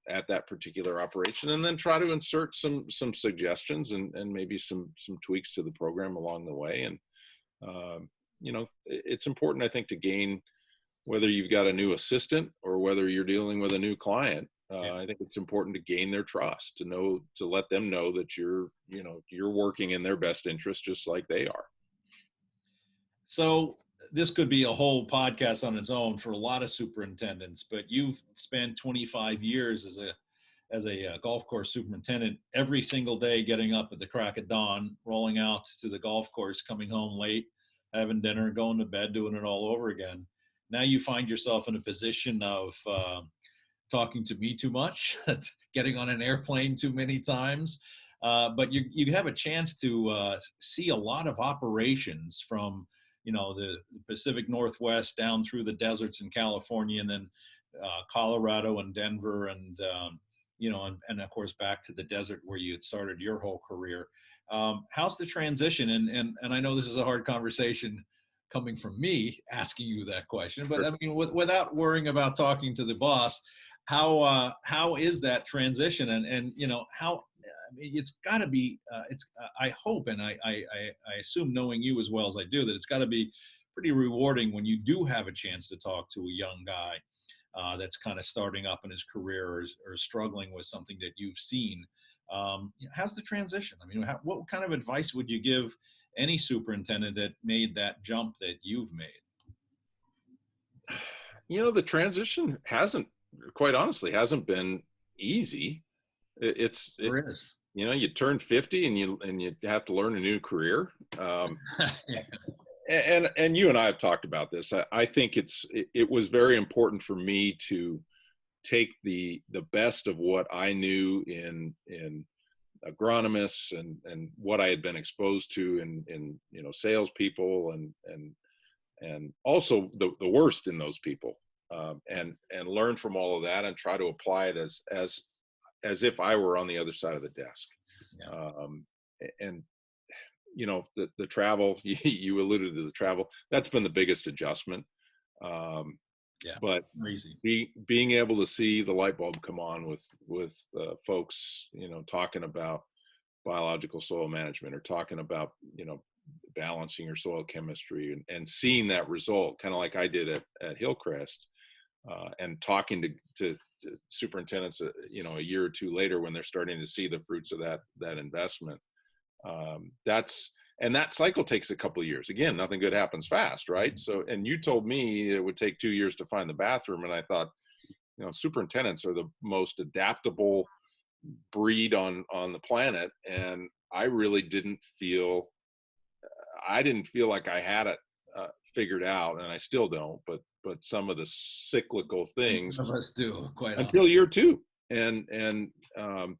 at that particular operation, and then try to insert some suggestions and maybe some tweaks to the program along the way. And you know, it's important, I think, to gain, whether you've got a new assistant or whether you're dealing with a new client. I think it's important to gain their trust, to let them know that you're working in their best interest, just like they are. So this could be a whole podcast on its own for a lot of superintendents, but you've spent 25 years as a golf course superintendent, every single day getting up at the crack of dawn, rolling out to the golf course, coming home late, having dinner, going to bed, doing it all over again. Now you find yourself in a position of talking to me too much, getting on an airplane too many times, but you have a chance to see a lot of operations from, you know, the Pacific Northwest down through the deserts in California, and then Colorado and Denver, and you know, and of course back to the desert where you had started your whole career. How's the transition? And I know this is a hard conversation coming from me asking you that question, but I mean, without worrying about talking to the boss, how is that transition? And you know, how, I mean, it's got to be, I hope, and I assume, knowing you as well as I do, that it's got to be pretty rewarding when you do have a chance to talk to a young guy that's kind of starting up in his career or struggling with something that you've seen. How's the transition? I mean, what kind of advice would you give any superintendent that made that jump that you've made? The transition quite honestly, hasn't been easy. There is. You turn 50 and you have to learn a new career. Yeah. And you and I have talked about this. I think it was very important for me to take the best of what I knew in agronomists and what I had been exposed to in salespeople and also the worst in those people, and learn from all of that and try to apply it as if I were on the other side of the desk. Yeah. And the travel, you alluded to the travel, that's been the biggest adjustment. Yeah. But Crazy. being able to see the light bulb come on with folks, talking about biological soil management or talking about, balancing your soil chemistry and seeing that result, kind of like I did at Hillcrest, and talking to superintendents, a year or two later when they're starting to see the fruits of that investment. That cycle takes a couple of years. Again, nothing good happens fast, right? So, and you told me it would take 2 years to find the bathroom, and I thought, superintendents are the most adaptable breed on the planet, and I really didn't feel like I had it figured out, and I still don't. But some of the cyclical things None of us do quite until often. year 2, and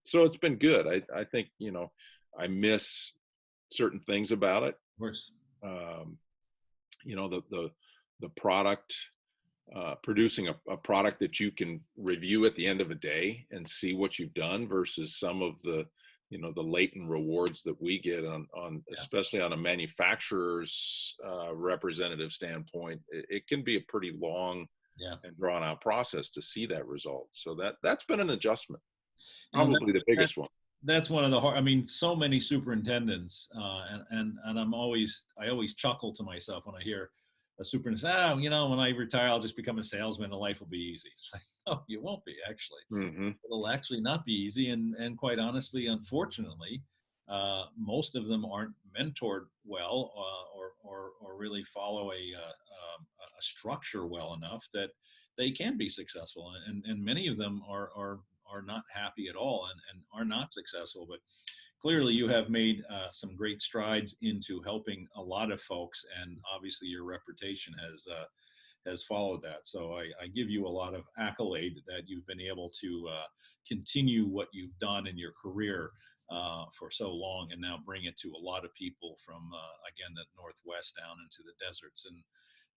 so it's been good. I think I miss certain things about it. Of course. The product, producing a product that you can review at the end of a day and see what you've done versus some of the latent rewards that we get on especially on a manufacturer's representative standpoint. It can be a pretty long and drawn out process to see that result. So that's been an adjustment, probably the biggest one. That's one of the hard. I mean, so many superintendents, and I always chuckle to myself when I hear a superintendent say, when I retire, I'll just become a salesman and life will be easy. It's like, no, it won't be actually. Mm-hmm. It'll actually not be easy, and quite honestly, unfortunately, most of them aren't mentored well, or really follow a structure well enough that they can be successful, and many of them are not happy at all and are not successful. But clearly you have made some great strides into helping a lot of folks, and obviously your reputation has followed that. So I give you a lot of accolade that you've been able to continue what you've done in your career for so long, and now bring it to a lot of people from again, the Northwest down into the deserts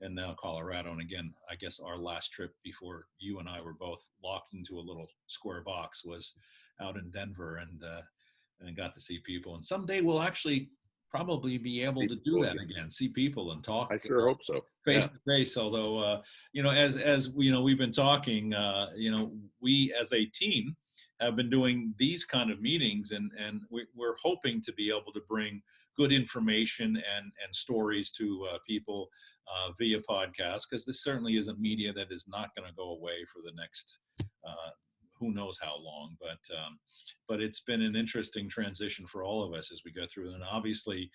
and now Colorado. And again, I guess our last trip before you and I were both locked into a little square box was out in Denver, and got to see people. And someday we'll actually probably be able to do that again, see people and talk. I sure hope so. Face to face. Although, as we've been talking, we as a team have been doing these kind of meetings, and we're hoping to be able to bring good information and stories to people via podcast, because this certainly is a media that is not going to go away for the next who knows how long. But it's been an interesting transition for all of us as we go through. And obviously,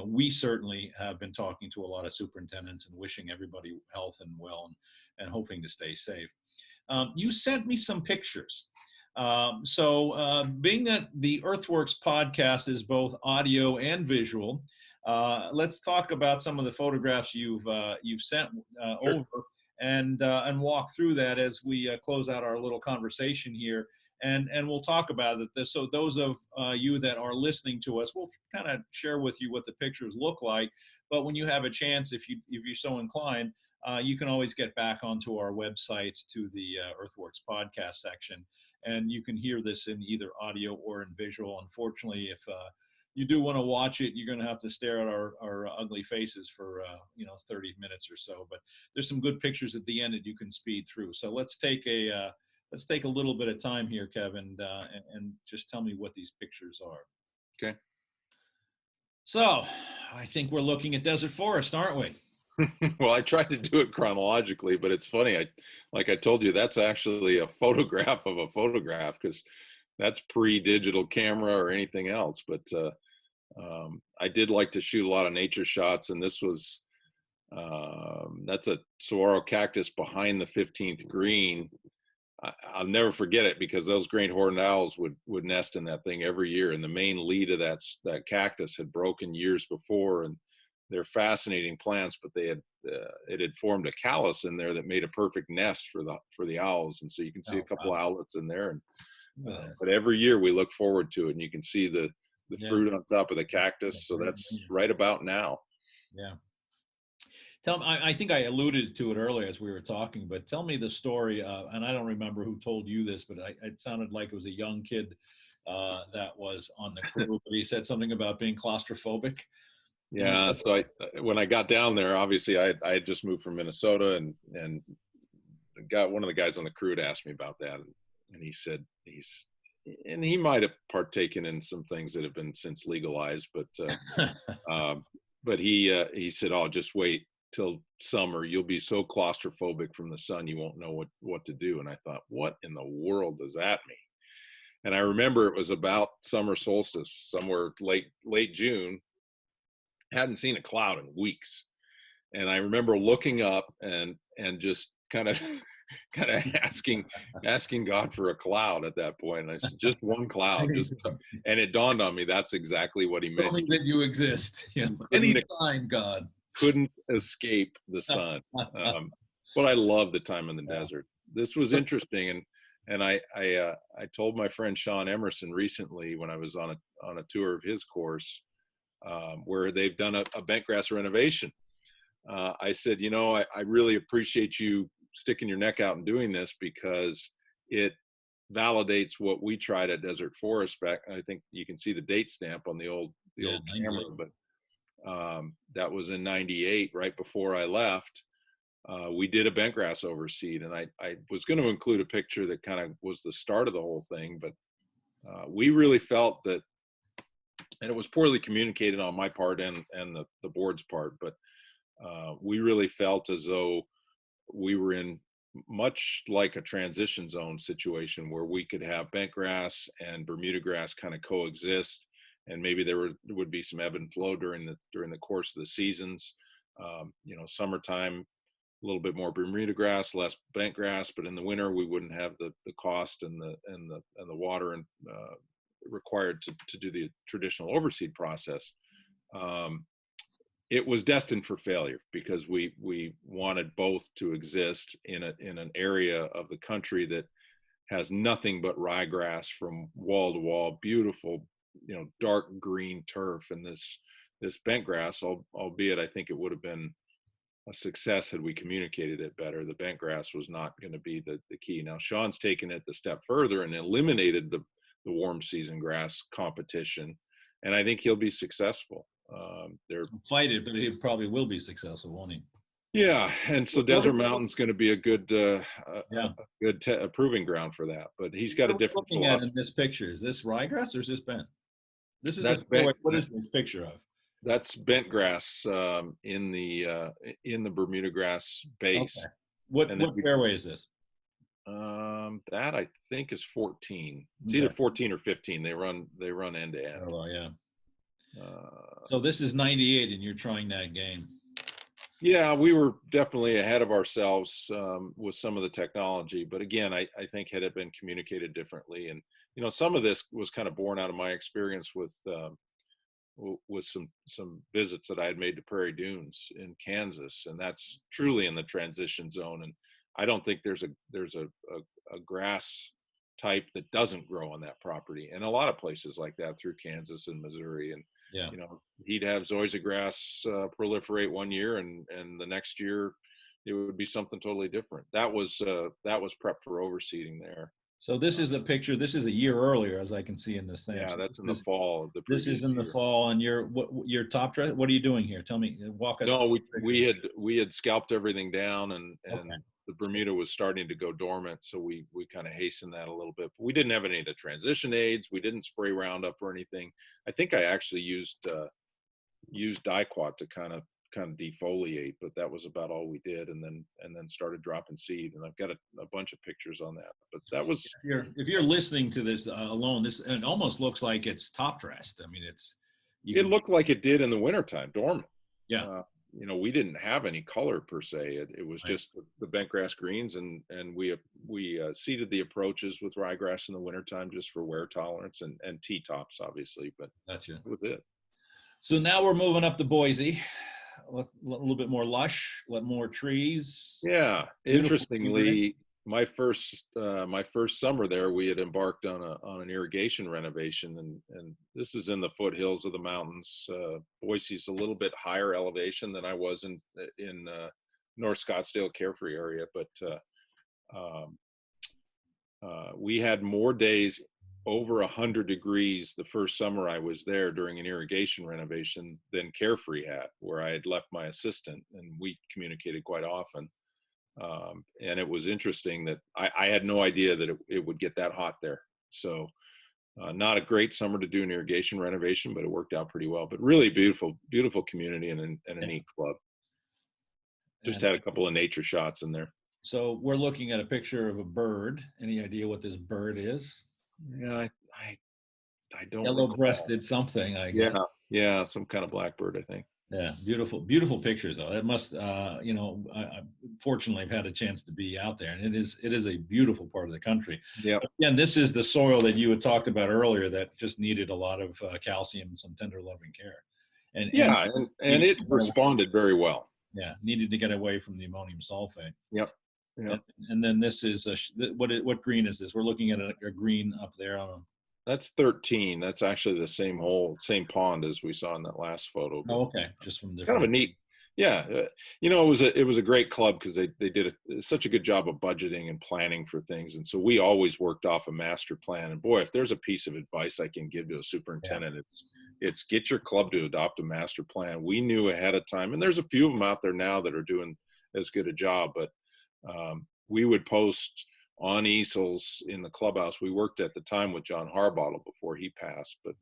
we certainly have been talking to a lot of superintendents and wishing everybody health and well, and hoping to stay safe. You sent me some pictures. So being that the EarthWorks podcast is both audio and visual, let's talk about some of the photographs you've sent Sure. over, and walk through that as we close out our little conversation here. And we'll talk about it. So those of you that are listening to us, we'll kind of share with you what the pictures look like. But when you have a chance, if you're so inclined, you can always get back onto our website to the EarthWorks podcast section, and you can hear this in either audio or in visual. Unfortunately, if you do want to watch it, you're going to have to stare at our ugly faces for 30 minutes or so. But there's some good pictures at the end that you can speed through. So let's take a little bit of time here, Kevin, and just tell me what these pictures are. Okay. So I think we're looking at desert forest, aren't we? Well, I tried to do it chronologically, but it's funny. Like I told you, that's actually a photograph of a photograph, because that's pre-digital camera or anything else. But I did like to shoot a lot of nature shots, and this was That's a saguaro cactus behind the 15th green. I'll never forget it because those great horned owls would nest in that thing every year. And the main lead of that cactus had broken years before, and they're fascinating plants, but they had it had formed a callus in there that made a perfect nest for the owls. And so you can see a couple owlets in there. And but every year we look forward to it, and you can see the fruit on top of the cactus. So that's right about now. Yeah. Tell me, I think I alluded to it earlier as we were talking, but tell me the story, and I don't remember who told you this, but it sounded like it was a young kid that was on the crew, but he said something about being claustrophobic. Yeah, so when I got down there, obviously I had just moved from Minnesota, and one of the guys on the crew had asked me about that, and he said he might have partaken in some things that have been since legalized, but he said, "Oh, just wait till summer. You'll be so claustrophobic from the sun, you won't know what to do." And I thought, what in the world does that mean? And I remember it was about summer solstice, somewhere late June. Hadn't seen a cloud in weeks, and I remember looking up and just kind of asking God for a cloud at that point. And I said, just one cloud, and it dawned on me that's exactly what he meant. Only that you exist. Anytime, God. Couldn't escape the sun. But I love the time in the desert. This was interesting, and I told my friend Sean Emerson recently when I was on a tour of his course, where they've done a bentgrass renovation. I said, I really appreciate you sticking your neck out and doing this, because it validates what we tried at Desert Forest back. I think you can see the date stamp on the old camera, but that was in '98, right before I left. We did a bentgrass overseed, and I was going to include a picture that kind of was the start of the whole thing, but we really felt that, and it was poorly communicated on my part and the board's part, but we really felt as though we were in much like a transition zone situation where we could have bentgrass and Bermuda grass kind of coexist, and maybe there would be some ebb and flow during the course of the seasons. Summertime, a little bit more Bermuda grass, less bentgrass, but in the winter we wouldn't have the cost and the water and required to do the traditional overseed process. It was destined for failure because we wanted both to exist in an area of the country that has nothing but ryegrass from wall to wall, beautiful, dark green turf, and this bentgrass, albeit I think it would have been a success had we communicated it better. The bentgrass was not going to be the key. Now Sean's taken it the step further and eliminated the warm season grass competition, and I think he'll be successful. Fight it, but he probably will be successful, won't he? Yeah, and so Desert Mountain's going to be a good proving ground for that. But he's got a different philosophy. Looking at in this picture, is this ryegrass or is this bent? What is this picture of? That's bentgrass in the Bermuda grass base. Okay. What fairway is this? That I think is 14. It's either 14 or 15. They run end to end. Oh yeah. So this is 98, and you're trying that game. Yeah, we were definitely ahead of ourselves with some of the technology, but again, I think had it been communicated differently, and some of this was kind of born out of my experience with some visits that I had made to Prairie Dunes in Kansas, and that's truly in the transition zone. And I don't think there's a grass type that doesn't grow on that property, and a lot of places like that through Kansas and Missouri. And he'd have zoysia grass proliferate one year, and the next year it would be something totally different. That was prepped for overseeding there. So this is a picture. This is a year earlier, as I can see in this thing. Yeah, that's in the fall. This is in the fall, and your top dress. What are you doing here? Tell me. Walk us. No, we had scalped everything down, and the Bermuda was starting to go dormant, so we kind of hastened that a little bit. But we didn't have any of the transition aids. We didn't spray Roundup or anything. I think I actually used Diquat to kind of defoliate, but that was about all we did, and then started dropping seed. And I've got a bunch of pictures on that. But that was if you're listening to this alone, it almost looks like it's top dressed. I mean, it looked like it did in the wintertime, dormant. Yeah. we didn't have any color per se. It was Right. just the bent grass greens, and we seeded the approaches with ryegrass in the wintertime just for wear tolerance and T-tops, obviously, but Gotcha. that was it. So now we're moving up to Boise. A little bit more lush, a lot more trees. Yeah, Beautiful interestingly, my first summer there, we had embarked on an irrigation renovation, and this is in the foothills of the mountains. Boise's a little bit higher elevation than I was in North Scottsdale, Carefree area, but we had more days over 100 degrees the first summer I was there during an irrigation renovation than Carefree had, where I had left my assistant, and we communicated quite often. And it was interesting that I had no idea that it would get that hot there. So not a great summer to do an irrigation renovation, but it worked out pretty well. But really beautiful community and a neat club. Just had a couple of nature shots in there. So we're looking at a picture of a bird. Any idea what this bird is? Yeah, I don't. Yellow-breasted something, I guess. Yeah, some kind of blackbird, I think. Yeah, beautiful pictures though. It must, fortunately I've had a chance to be out there, and it is a beautiful part of the country. Yeah. Again, this is the soil that you had talked about earlier that just needed a lot of calcium and some tender loving care. And it responded very well. Yeah, needed to get away from the ammonium sulfate. Yep. And then this is what green is this? We're looking at a green up there on. That's 13. That's actually the same same pond as we saw in that last photo. Oh, okay, just from different. Kind of a neat. Yeah, it was a great club because they did such a good job of budgeting and planning for things, and so we always worked off a master plan. And boy, if there's a piece of advice I can give to a superintendent, it's get your club to adopt a master plan. We knew ahead of time, and there's a few of them out there now that are doing as good a job, but we would post on easels in the clubhouse. We worked at the time with John Harbottle before he passed, but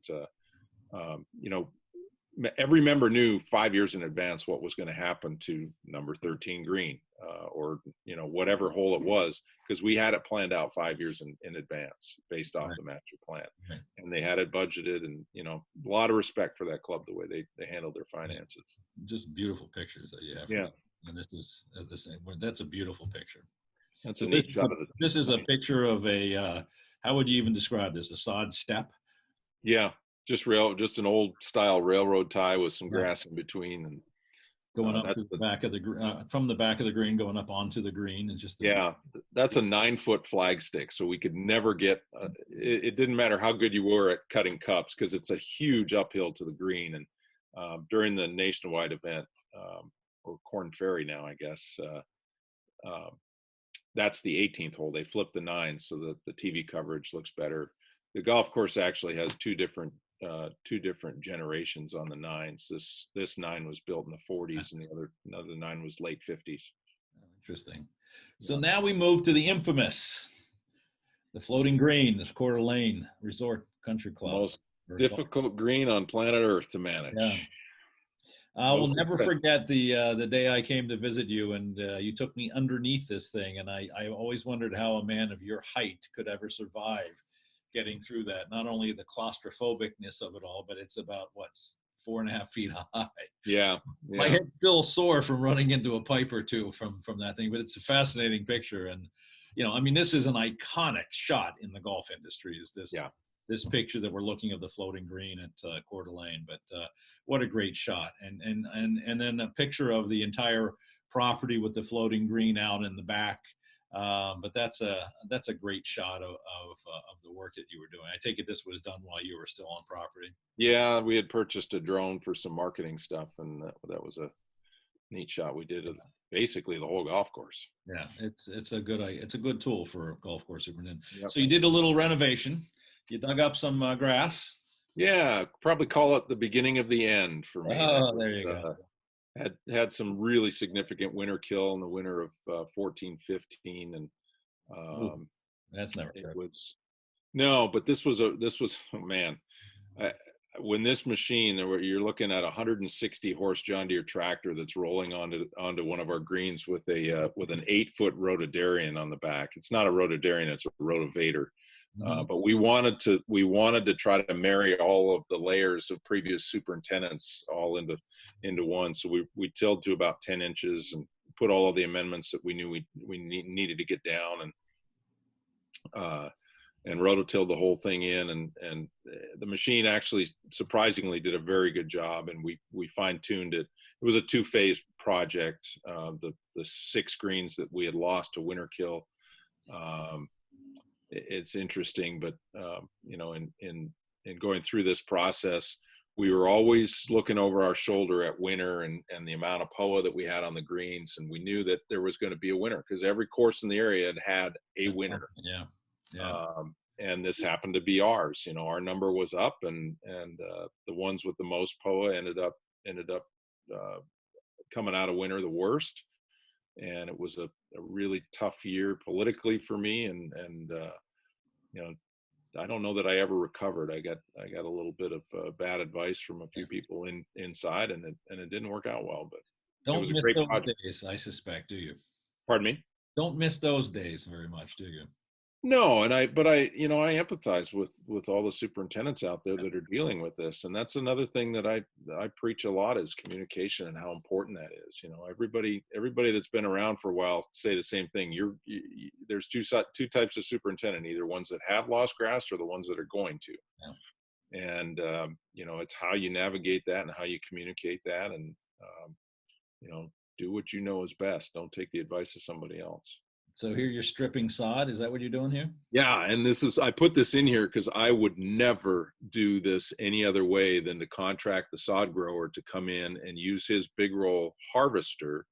every member knew 5 years in advance what was going to happen to number 13 green, or whatever hole it was, because we had it planned out 5 years in advance based off the master plan, and they had it budgeted, and a lot of respect for that club, the way they handled their finances. Just beautiful pictures that you have. Yeah. And this is the same. That's a beautiful picture. That's a neat shot of it. This is a picture of a, how would you even describe this? A sod steppe? Yeah, just an old style railroad tie with some grass in between, and going up to the back of the from the back of the green, going up onto the green, and just that's a 9-foot flag stick, so we could never get. It didn't matter how good you were at cutting cups, because it's a huge uphill to the green, and during the nationwide event, or Corn Ferry now, I guess. That's the 18th hole. They flipped the 9s so that the TV coverage looks better. The golf course actually has two different generations on the 9s. This 9 was built in the 40s, and the other 9 was late 50s. Interesting. So now we move to the infamous, the floating green, this Coeur Lane Resort Country Club. Most difficult green on planet Earth to manage. Yeah. I will never forget the day I came to visit you, and you took me underneath this thing, and I always wondered how a man of your height could ever survive getting through that. Not only the claustrophobicness of it all, but it's about 4.5 feet high. Yeah. My head's still sore from running into a pipe or two from that thing, but it's a fascinating picture. And this is an iconic shot in the golf industry. Is this? Yeah. This picture that we're looking of the floating green at Coeur d'Alene, but what a great shot. And then a picture of the entire property with the floating green out in the back. But that's a great shot of the work that you were doing. I take it this was done while you were still on property. Yeah, we had purchased a drone for some marketing stuff, and that was a neat shot we did of basically the whole golf course. Yeah, it's a good tool for a golf course superintendent. Yep. So you did a little renovation. You dug up some grass. Yeah, probably call it the beginning of the end for me. Oh, there you go. Had some really significant winter kill in the winter of 14, 15, and that's never it was no, but this was when this machine, you're looking at a 160 horse John Deere tractor that's rolling onto one of our greens with an 8-foot rhododendron on the back. It's not a rhododendron, it's a rotavator. But we wanted to try to marry all of the layers of previous superintendents all into one. So we tilled to about 10 inches and put all of the amendments that we knew we needed to get down, and rototilled the whole thing in, and the machine actually surprisingly did a very good job, and we fine-tuned it. It was a 2-phase project. The 6 greens that we had lost to winter kill. It's interesting, but in going through this process, we were always looking over our shoulder at winter and the amount of POA that we had on the greens, and we knew that there was going to be a winter because every course in the area had a winter. Yeah. And this happened to be ours. Our number was up, and the ones with the most POA ended up coming out of winter the worst. And it was a really tough year politically for me, and I don't know that I ever recovered. I got a little bit of bad advice from a few people inside, and it didn't work out well. But don't it was a miss great those project. days, I suspect, do you? Pardon me? Don't miss those days very much, do you? No, but I empathize with all the superintendents out there that are dealing with this, and that's another thing that I preach a lot is communication and how important that is. Everybody that's been around for a while say the same thing. There's two types of superintendent, either ones that have lost grass or the ones that are going to. Yeah. And it's how you navigate that and how you communicate that, and do what you know is best. Don't take the advice of somebody else. So here you're stripping sod. Is that what you're doing here? Yeah, and I put this in here because I would never do this any other way than to contract the sod grower to come in and use his big roll harvester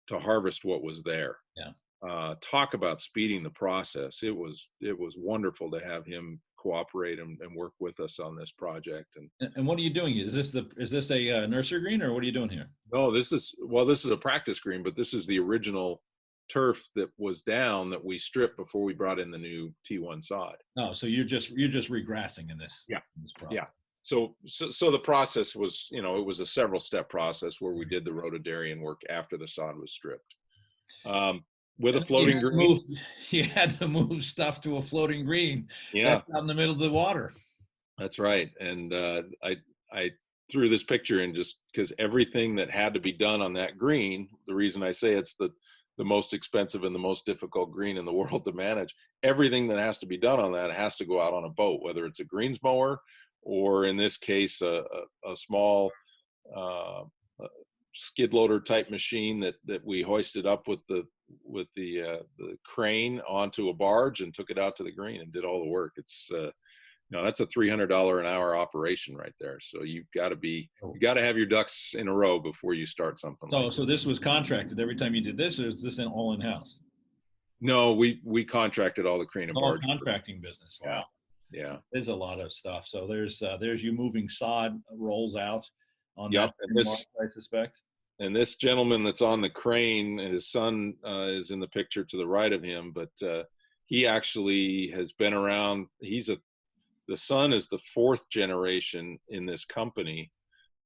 to harvest what was there. Yeah. Talk about speeding the process. It was wonderful to have him cooperate and work with us on this project. And what are you doing? Is this a nursery green, or what are you doing here? No, this is a practice green, but this is the original turf that was down that we stripped before we brought in the new T1 sod. Oh, so you're just regrassing in this. Yeah. In this process. Yeah. So the process was, it was a several step process where we did the rhododendron work after the sod was stripped. With a floating green. You had to move stuff to a floating green. Yeah. Out in the middle of the water. That's right. And I threw this picture in just because everything that had to be done on that green, the reason I say it's the most expensive and the most difficult green in the world to manage, everything that has to be done on that has to go out on a boat, whether it's a greens mower or in this case, a small skid loader type machine that we hoisted up with the crane onto a barge and took it out to the green and did all the work. It's that's a $300 an hour operation right there. So you got to have your ducks in a row before you start something. So this was contracted every time you did this, or is this all in house? No, we contracted all the crane and barge. Contracting business. Wow. Yeah. There's a lot of stuff. So there's you moving sod rolls out on that. And this, I suspect. And this gentleman that's on the crane, his son is in the picture to the right of him, but he actually has been around. The son is the 4th generation in this company.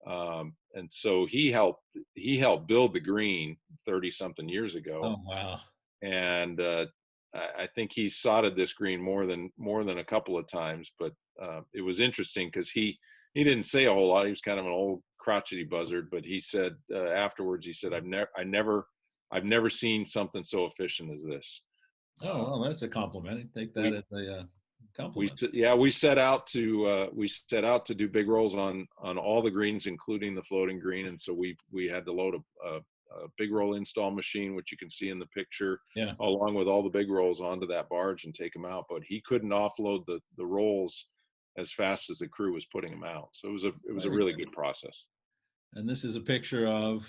And so he helped build the green 30 something years ago. Oh, wow. And I think he sodded this green more than a couple of times, but it was interesting because he didn't say a whole lot. He was kind of an old crotchety buzzard, but he said afterwards, he said, I've never seen something so efficient as this. Oh, well, that's a compliment. I take that as a compliment. We set out to do big rolls on all the greens, including the floating green. And so we had to load a big roll install machine, which you can see in the picture, along with all the big rolls onto that barge and take them out. But he couldn't offload the rolls as fast as the crew was putting them out. So it was a really good process. And this is a picture of.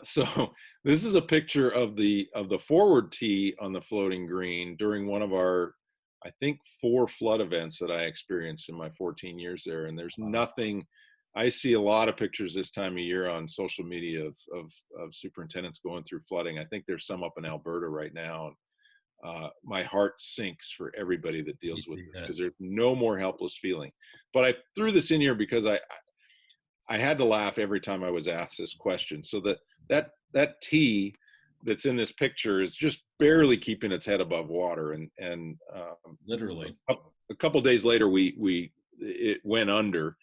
So this is a picture of the forward tee on the floating green during one of our, I think, 4 flood events that I experienced in my 14 years there. And there's nothing. I see a lot of pictures this time of year on social media of superintendents going through flooding. I think there's some up in Alberta right now. My heart sinks for everybody that deals with this because there's no more helpless feeling. But I threw this in here because I had to laugh every time I was asked this question. So that tee that's in this picture is just barely keeping its head above water, and Literally. a couple days later it went under.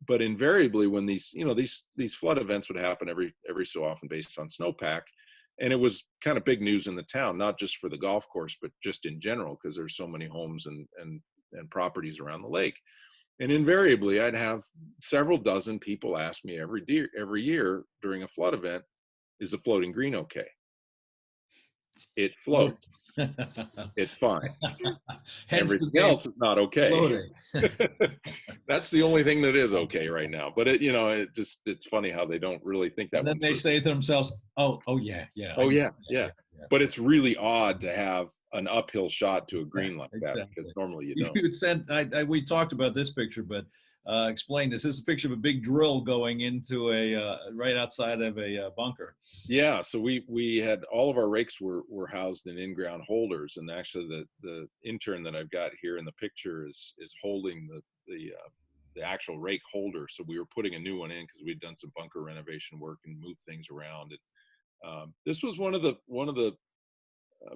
But invariably, when these flood events would happen every so often based on snowpack, and it was kind of big news in the town, not just for the golf course, but just in general, because there's so many homes and properties around the lake. And invariably, I'd have several dozen people ask me every year during a flood event, is the floating green okay? It floats. It's fine. Everything else is not okay. That's the only thing that is okay right now. But it's funny how they don't really think that. And then they say to themselves, "Oh yeah. Oh yeah. But it's really odd to have an uphill shot to a green like that, because normally you don't. You would send. We talked about this picture, but explain this. This is a picture of a big drill going into a right outside of a bunker. Yeah, so we had all of our rakes were housed in in-ground holders, and actually the intern that I've got here in the picture is holding the actual rake holder. So we were putting a new one in because we'd done some bunker renovation work and moved things around. And this was one of the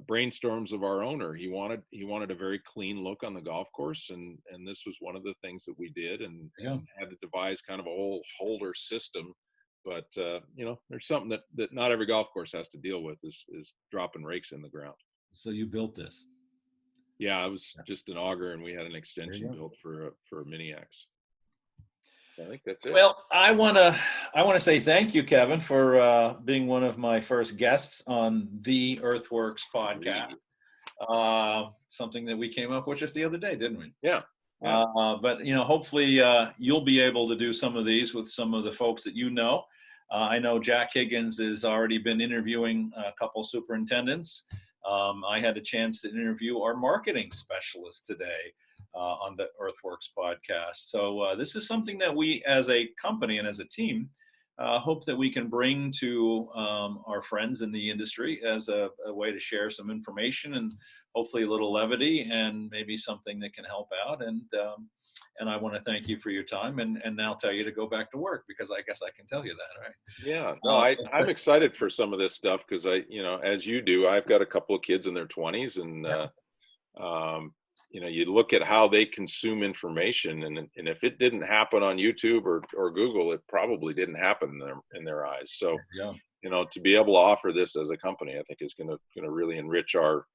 brainstorms of our owner. He wanted a very clean look on the golf course, and this was one of the things that we did, and had to devise kind of a whole holder system. But there's something that not every golf course has to deal with is dropping rakes in the ground. So you built this? Yeah, I was just an auger, and we had an extension built for a mini X. I think that's it. Well, I want to say thank you, Kevin, for being one of my first guests on the EarthWorks podcast. Something that we came up with just the other day, didn't we? Yeah. But hopefully you'll be able to do some of these with some of the folks that you know. I know Jack Higgins has already been interviewing a couple superintendents. I had a chance to interview our marketing specialist today on the EarthWorks podcast. So this is something that we as a company and as a team hope that we can bring to our friends in the industry as a way to share some information and hopefully a little levity and maybe something that can help out. And I want to thank you for your time and now tell you to go back to work, because I guess I can tell you that, right? Yeah, no, I'm excited for some of this stuff because as you do, I've got a couple of kids in their 20s, and you look at how they consume information, and if it didn't happen on YouTube or Google, it probably didn't happen in their eyes. So, to be able to offer this as a company, I think is going to really enrich our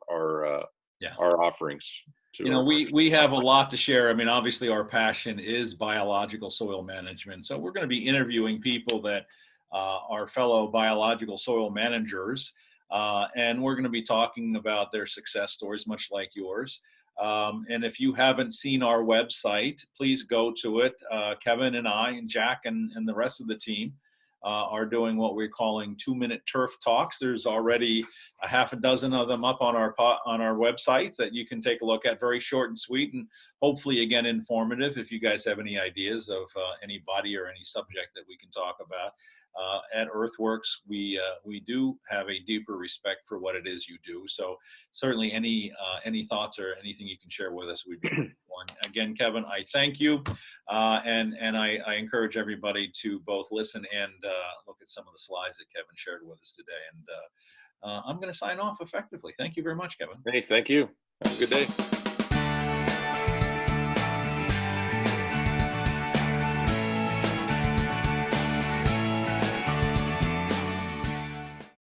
offerings. We have a lot to share. I mean, obviously our passion is biological soil management. So we're going to be interviewing people that are fellow biological soil managers, and we're going to be talking about their success stories, much like yours. And if you haven't seen our website, please go to it. Kevin and I and Jack and the rest of the team are doing what we're calling 2-minute turf talks. There's already a half a dozen of them up on our website that you can take a look at. Very short and sweet, and hopefully again informative. If you guys have any ideas of any body or any subject that we can talk about, at EarthWorks, we do have a deeper respect for what it is you do. So certainly any thoughts or anything you can share with us, we'd be one. Again, Kevin, I thank you, and I encourage everybody to both listen and look at some of the slides that Kevin shared with us today. And I'm going to sign off effectively. Thank you very much, Kevin. Hey, thank you. Have a good day.